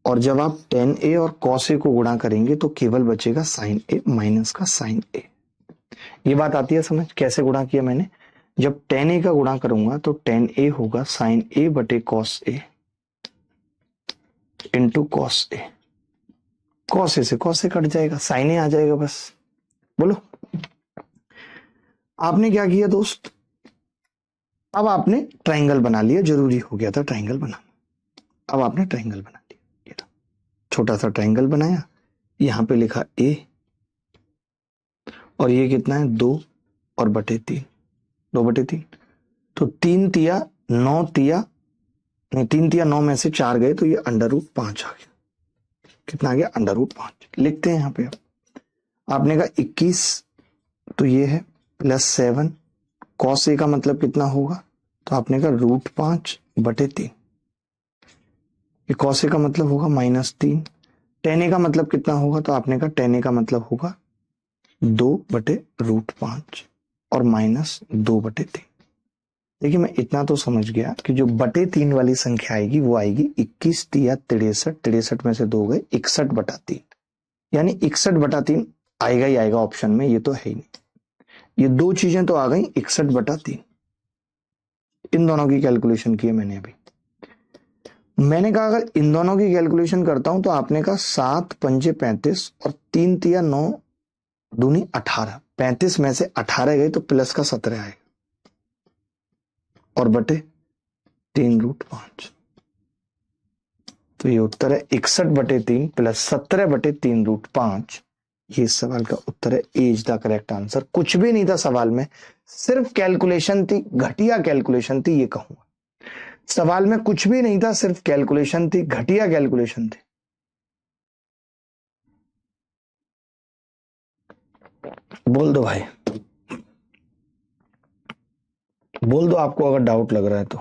और जब आप tan A और cos A को गुणा करेंगे तो केवल बचेगा sin A माइनस का sin A। ये बात आती है समझ, कैसे गुणा किया मैंने? जब tan A का गुणा करूंगा तो tan A होगा sin A बटे cos A into cos A। cos A से cos A कट जाएगा, sin A आ जाएगा बस। बोलो, आपने क्या किया दोस्त? अब आपने ट्राइंगल बना लिया, जरूरी हो गया था ट्राइंगल बना। अब आपने ट्राइंगल बना लिया, ये था छोटा सा ट्राइंगल बनाया। यहां पे लिखा A और ये कितना है 2 और बटे 3, 2/3। तो 3 × 9 = 9, नहीं 3 × 9 में से 4 गए तो ये √5 आ गया। कितना आ गया? √5 लिखते हैं यहाँ पे। अब आपने कहा 21, तो ये है +7 cos A का मतलब कितना होगा? तो आपने कहा √5/3। ये cos A का मतलब होगा -3। tan A का मतलब कितना होगा? तो आपने कहा tan A का मतलब होगा 2/√5 और -2/3। देखिए, मैं इतना तो समझ गया कि जो बटे 3 वाली संख्या आएगी वो आएगी 21×3 = 63। 63 में से 2 गए, 61/3। यानी 61/3 आएगा ही आएगा ऑप्शन में, ये तो है ही नहीं। ये दो चीजें तो आ गई, 61/3। इन दोनों की कैलकुलेशन की है मैंने अभी। मैंने कहा अगर इन दोनों की कैलकुलेशन करता हूं तो आपने कहा 7×5 = 35 और 3×3 = 9 = 18। 35 में से 18 गए तो प्लस का 17 आएगा और बटे 3√5। तो ये उत्तर है 61/3 प्लस 17/3√5। ये इस सवाल का उत्तर है। ए इज द करेक्ट आंसर। कुछ भी नहीं था सवाल में, सिर्फ कैलकुलेशन थी, घटिया कैलकुलेशन थी, ये कहूंगा। सवाल में कुछ भी नहीं था, सिर्फ कैलकुलेशन थी, घटिया कैलकुलेशन थी। बोल दो भाई, बोल दो आपको अगर डाउट लग रहा है तो।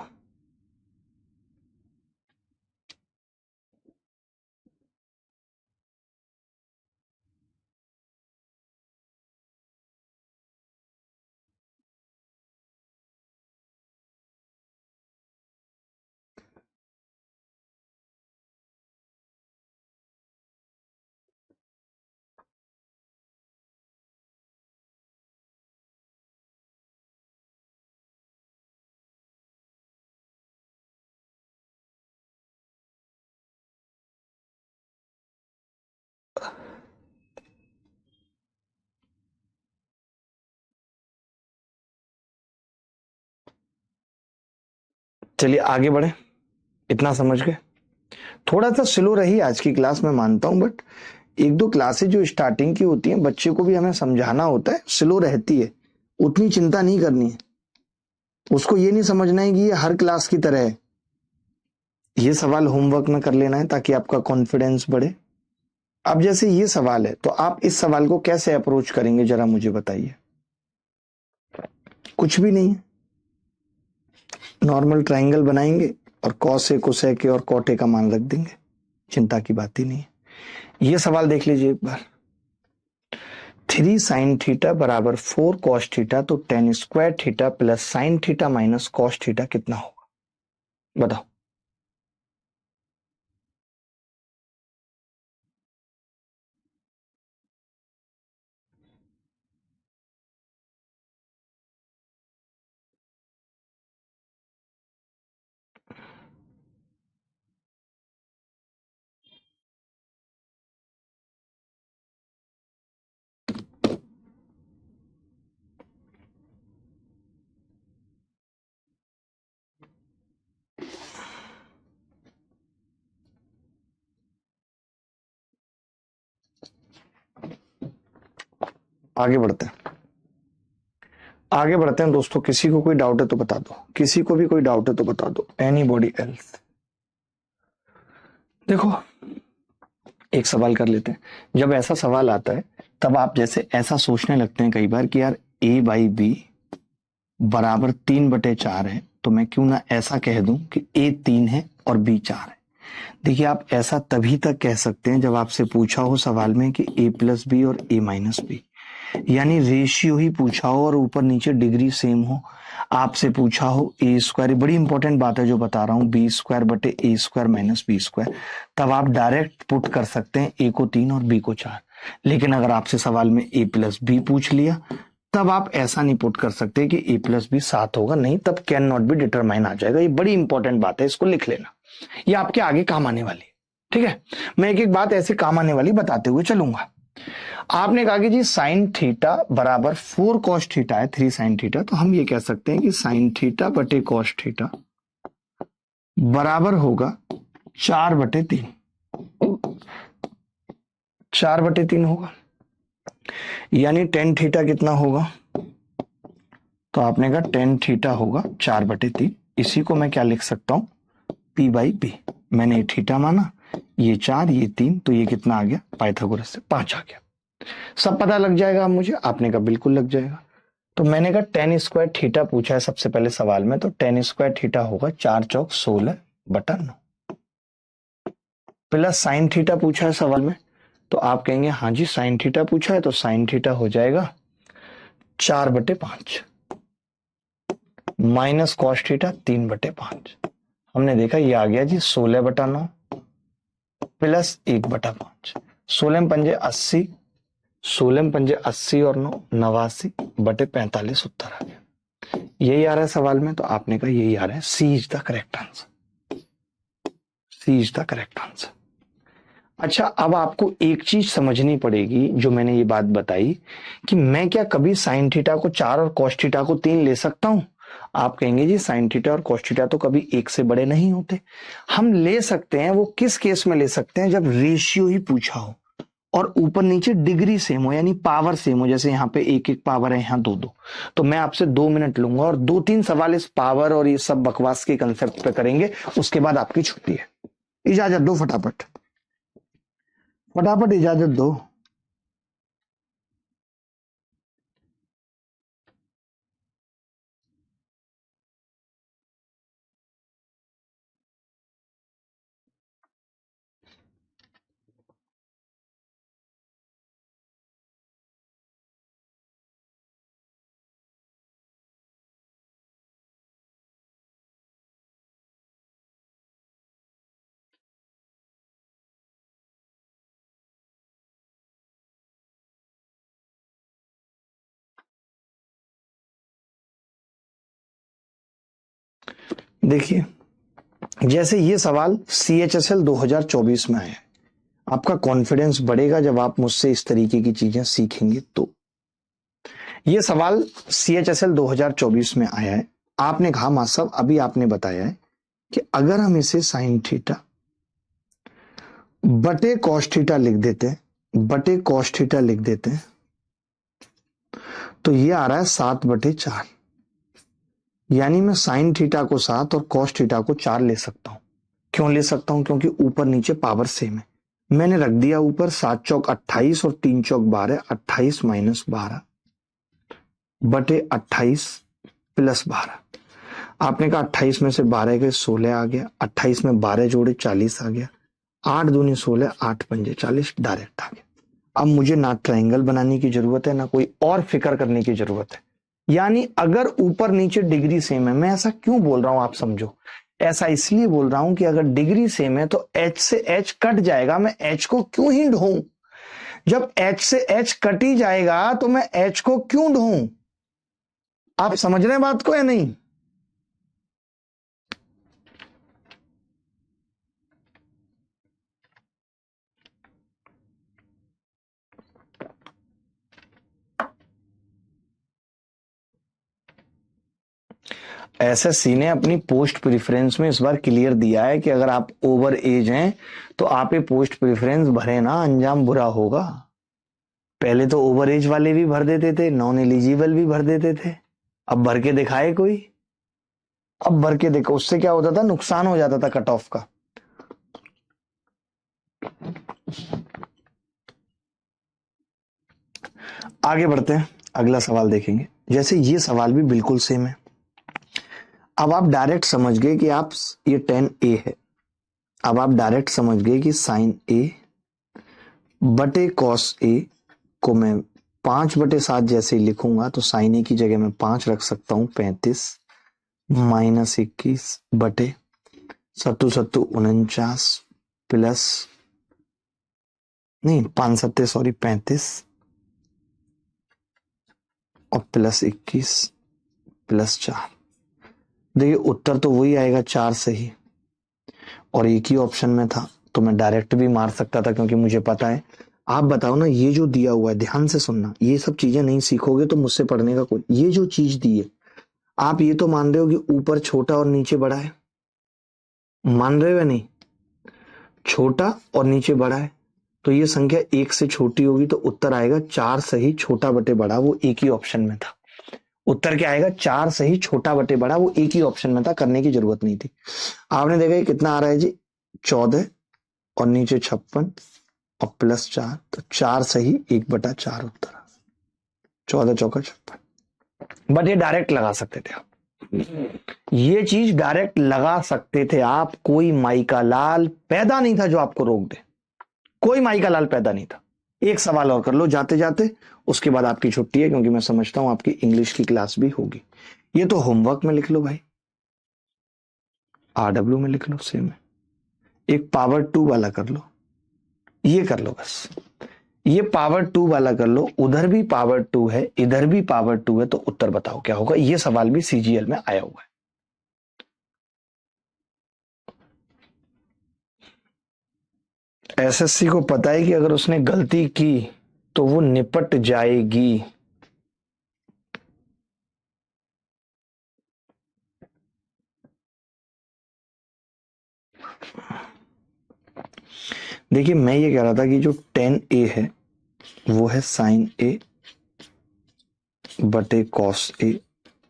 चलिए आगे बढ़े, इतना समझ गए। थोड़ा सा स्लो रही आज की क्लास, मैं मानता हूं, बट एक दो क्लासेज जो स्टार्टिंग की होती हैं, बच्चे को भी हमें समझाना होता है, स्लो रहती है। उतनी चिंता नहीं करनी है, उसको ये नहीं समझना है कि ये हर क्लास की तरह है। ये सवाल होमवर्क में कर लेना है ताकि आपका कॉन्फिडेंस बढ़े। अब जैसे ये सवाल है तो आप इस सवाल को कैसे अप्रोच करेंगे जरा मुझे बताइए। कुछ भी नहीं है, नॉर्मल ट्राइंगल बनाएंगे और कॉस ए कोसेक ए और कॉट ए का मान रख देंगे, चिंता की बात ही नहीं है। ये सवाल देख लीजिए एक बार। 3 sin थीटा = 4 cos थीटा, तो tan² theta plus sin theta minus cos theta कितना होगा? बताओ। आगे बढ़ते हैं, आगे बढ़ते हैं दोस्तों। किसी को कोई डाउट है तो बता दो, किसी को भी कोई डाउट है तो बता दो, एनीबॉडी एल्स। देखो एक सवाल कर लेते हैं। जब ऐसा सवाल आता है तब आप जैसे ऐसा सोचने लगते हैं कई बार कि यार a बाई बी बराबर 3/4 है, तो मैं क्यों ना ऐसा कह दूं कि a 3 है और b 4 है। देखिए आप ऐसा तभी तक कह सकते हैं जब आपसे पूछा हो सवाल में कि a प्लस बी और a माइनस बी, यानी रेशियो ही पूछा हो और ऊपर नीचे डिग्री सेम हो। आपसे पूछा हो ए स्क्वायर, बड़ी इंपॉर्टेंट बात है जो बता रहा हूं, बी स्क्वायर बटे ए स्क्वायर माइनस बी स्क्वायर, तब आप डायरेक्ट पुट कर सकते हैं ए को 3 और बी को 4। लेकिन अगर आपसे सवाल में ए प्लस बी पूछ लिया तब आप ऐसा नहीं पुट कर सकते कि ए प्लस बी 7 होगा, नहीं, तब कैन नॉट बी डिटरमाइन आ जाएगा। ये बड़ी इंपॉर्टेंट बात है, इसको लिख लेना, ये आपके आगे काम आने वाली है। ठीक है, मैं एक एक बात ऐसे काम आने वाली बताते हुए चलूंगा। आपने कहा कि जी साइन थीटा बराबर 4 कॉस थीटा है, 3 साइन थीटा, तो हम ये कह सकते हैं कि साइन थीटा बटे कॉस थीटा बराबर होगा 4/3। 4/3 होगा, यानी टेन थीटा कितना होगा, तो आपने कहा टेन थीटा होगा 4/3। इसी को मैं क्या लिख सकता हूं, p बाई बी। मैंने ये थीटा माना, ये 4 ये 3, तो ये कितना आ गया, पाइथागोरस से 5 आ गया। सब पता लग जाएगा मुझे, आपने कहा बिल्कुल लग जाएगा। तो मैंने कहा टेन स्क्वायर थीटा पूछा है सबसे पहले सवाल में, तो टेन स्क्वायर थीटा होगा 4 चौक 16/9 प्लस साइन थीटा पूछा है सवाल में, तो आप कहेंगे हाँ जी साइन थीटा पूछा है, तो साइन थीटा हो जाएगा 4/5 माइनस कॉस थीटा 3/5। हमने देखा ये आ गया जी 16/9 प्लस 1/5। 16 पंजे 80, 16 पंजे 80 और 9 89/45 उत्तर आ गया। यही आ रहा है सवाल में, तो आपने कहा यही आ रहा है, C is the correct answer, C is the correct answer. अच्छा, अब आपको एक चीज समझनी पड़ेगी, जो मैंने ये बात बताई कि मैं क्या कभी साइन थीटा को 4 और कॉस थीटा को 3 ले सकता हूं। आप कहेंगे जी साइन थीटा और कॉस थीटा तो कभी 1 से बड़े नहीं होते। हम ले सकते हैं, वो किस केस में ले सकते हैं, जब रेशियो ही पूछा हो और ऊपर नीचे डिग्री सेम हो, यानी पावर सेम हो। जैसे यहाँ पे 1-1 पावर है, यहाँ 2-2, तो मैं आपसे 2 मिनट लूंगा और 2-3 सवाल इस पावर और ये सब बकवास के कंसेप्ट पे करेंगे, उसके बाद आपकी छुट्टी है। इजाजत दो, फटाफट फटाफट इजाजत दो। देखिए, जैसे ये सवाल CHSL 2024 में आया है, आपका कॉन्फिडेंस बढ़ेगा जब आप मुझसे इस तरीके की चीजें सीखेंगे। तो ये सवाल CHSL 2024 में आया है। आपने कहा मां साहब, अभी आपने बताया है कि अगर हम इसे साइन थीटा बटे कॉस थीटा लिख देते हैं, बटे कॉस थीटा लिख देते हैं, तो ये आ रहा है 7/4। यानी मैं साइन थीटा को 7 और कॉस थीटा को 4 ले सकता हूं। क्यों ले सकता हूं, क्योंकि ऊपर नीचे पावर सेम है। मैंने रख दिया ऊपर 7 चौक 28 और 3 चौक 12, 28 माइनस 12 बटे 28 प्लस 12। आपने कहा 28 में से 12 गए 16 आ गया, 28 में 12 जोड़े 40 आ गया, 8 दूनी 16, 8 पंजे 40, डायरेक्ट आ गया। अब मुझे ना ट्रायंगल बनाने की जरूरत है, ना कोई और फिक्र करने की जरूरत है। यानी अगर ऊपर नीचे डिग्री सेम है, मैं ऐसा क्यों बोल रहा हूं आप समझो, ऐसा इसलिए बोल रहा हूं कि अगर डिग्री सेम है तो h से h कट जाएगा, मैं h को क्यों ही ढूंढूं। जब h से h कट ही जाएगा तो मैं h को क्यों ढूंढूं। आप समझ रहे हैं बात को या नहीं। एसएससी ने अपनी पोस्ट प्रेफरेंस में इस बार क्लियर दिया है कि अगर आप ओवर एज हैं तो आप ये पोस्ट प्रेफरेंस भरे ना, अंजाम बुरा होगा। पहले तो ओवर एज वाले भी भर देते थे, नॉन एलिजिबल भी भर देते थे, अब भर के दिखाए कोई? अब भर के देखो, उससे क्या होता था, नुकसान हो जाता था कट ऑफ का। आगे बढ़ते हैं, अगला सवाल देखेंगे। जैसे ये सवाल भी बिल्कुल सेम है। अब आप डायरेक्ट समझ गए कि आप ये 10a है। अब आप डायरेक्ट समझ गए कि साइन a बटे कॉस a को मैं 5/7 जैसे लिखूंगा तो साइन a की जगह मैं 5 रख सकता हूं, 35 माइनस 21 बटे 7 7 49 प्लस नहीं 5 7 सॉरी 35 और प्लस 21 प्लस 4। देखिए उत्तर तो वही आएगा 4 सही, और एक ही ऑप्शन में था तो मैं डायरेक्ट भी मार सकता था क्योंकि मुझे पता है। आप बताओ ना, ये जो दिया हुआ है, ध्यान से सुनना, ये सब चीजें नहीं सीखोगे तो मुझसे पढ़ने का कोई, ये जो चीज दी है आप ये तो मान रहे हो कि ऊपर छोटा और नीचे बड़ा है, मान रहे हो या नहीं? छोटा और नीचे बड़ा है तो ये संख्या 1 से छोटी होगी तो उत्तर आएगा 4 सही, छोटा बटे बड़ा, वो एक ही ऑप्शन में था। उत्तर क्या आएगा? 4 सही, छोटा बटे बड़ा, वो एक ही ऑप्शन में था, करने की जरूरत नहीं थी। आपने देखा कितना आ रहा है जी, 14 और नीचे 56 और प्लस 4, तो 4 सही 1/4 उत्तर, 14 चौका 56। बट ये डायरेक्ट लगा सकते थे आप, ये चीज डायरेक्ट लगा सकते थे आप। कोई माई का लाल पैदा नहीं था जो आपको रोक दे, कोई माई का लाल पैदा नहीं था। एक सवाल और कर लो जाते जाते, उसके बाद आपकी छुट्टी है, क्योंकि मैं समझता हूं आपकी इंग्लिश की क्लास भी होगी। ये तो होमवर्क में लिख लो भाई, RW में लिख लो सेम है। एक पावर 2 वाला कर लो, ये कर लो बस, ये पावर 2 वाला कर लो, उधर भी पावर 2 है इधर भी पावर 2 है, तो उत्तर बताओ क्या होगा। ये सवाल भी CGL में आया हुआ है। SSC को पता है कि अगर उसने गलती की तो वो निपट जाएगी। देखिए मैं ये कह रहा था कि जो 10a है वो है साइन a बटे कॉस a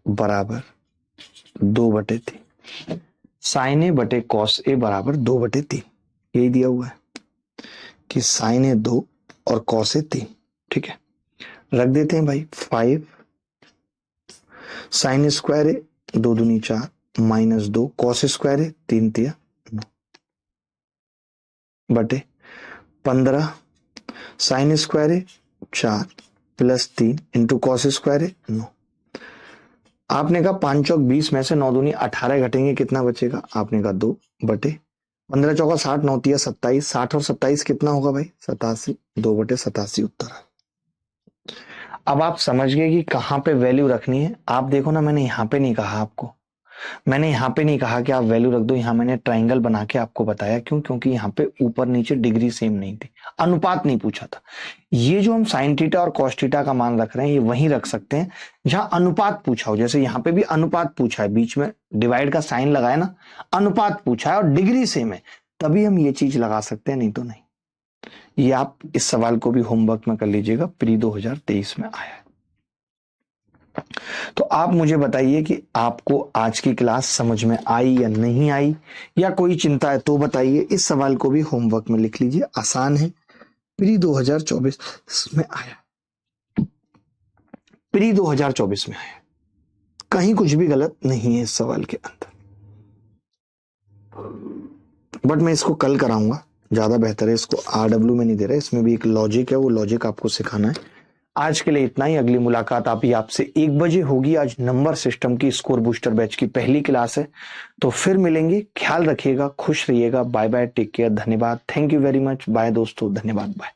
बराबर 2/3। साइन a बटे कॉस a बराबर 2/3, यही दिया हुआ है कि साइन a 2 और कॉस a 3। ठीक है, रख देते हैं भाई 5 साइन स्क्वायर है 2 दूनी 4 माइनस 2 कॉस स्क्वायर है 3 तिया 9 बटे 15 साइन स्क्वायर है 4 प्लस 3 इंटू कॉस स्क्वायर है 9। आपने कहा 5 चौक 20 में से 9 दूनी 18 घटेंगे, कितना बचेगा? आपने कहा 2 बटे 15 चौका 60 9 तिया 27, 60 और 27 कितना होगा भाई? 87, 2/87 उत्तर है। अब आप समझ गए कि कहां पे वैल्यू रखनी है। आप देखो ना, मैंने यहां पे नहीं कहा आपको, मैंने यहां पे नहीं कहा कि आप वैल्यू रख दो, यहां मैंने ट्रायंगल बना के आपको बताया। क्यों? क्योंकि यहां पे ऊपर नीचे डिग्री सेम नहीं थी, अनुपात नहीं पूछा था। ये जो हम साइन थीटा और कॉस थीटा का मान रख रहे हैं, ये वहीं रख सकते हैं जहां अनुपात पूछा हो। जैसे यहां पे भी अनुपात पूछा है, बीच में डिवाइड का साइन लगाया ना, अनुपात पूछा है और डिग्री सेम है, तभी हम ये चीज लगा सकते हैं, नहीं तो नहीं। ये आप इस सवाल को भी होमवर्क में कर लीजिएगा, प्री 2023 में आया है। तो आप मुझे बताइए कि आपको आज की क्लास समझ में आई या नहीं आई, या कोई चिंता है तो बताइए। इस सवाल को भी होमवर्क में लिख लीजिए, आसान है, प्री 2024 में आया, प्री 2024 में आया, कहीं कुछ भी गलत नहीं है इस सवाल के अंदर। बट मैं इसको कल कराऊंगा, ज्यादा बेहतर है। इसको RW में नहीं दे रहा, इसमें भी एक लॉजिक है, वो लॉजिक आपको सिखाना है। आज के लिए इतना ही। अगली मुलाकात आपसे 1 बजे होगी। आज नंबर सिस्टम की स्कोर बूस्टर बैच की पहली क्लास है, तो फिर मिलेंगे। ख्याल रखिएगा, खुश रहिएगा। बाय बाय, टेक केयर, धन्यवाद, thank you very much, bye दोस्तों, धन्यवाद, बाय।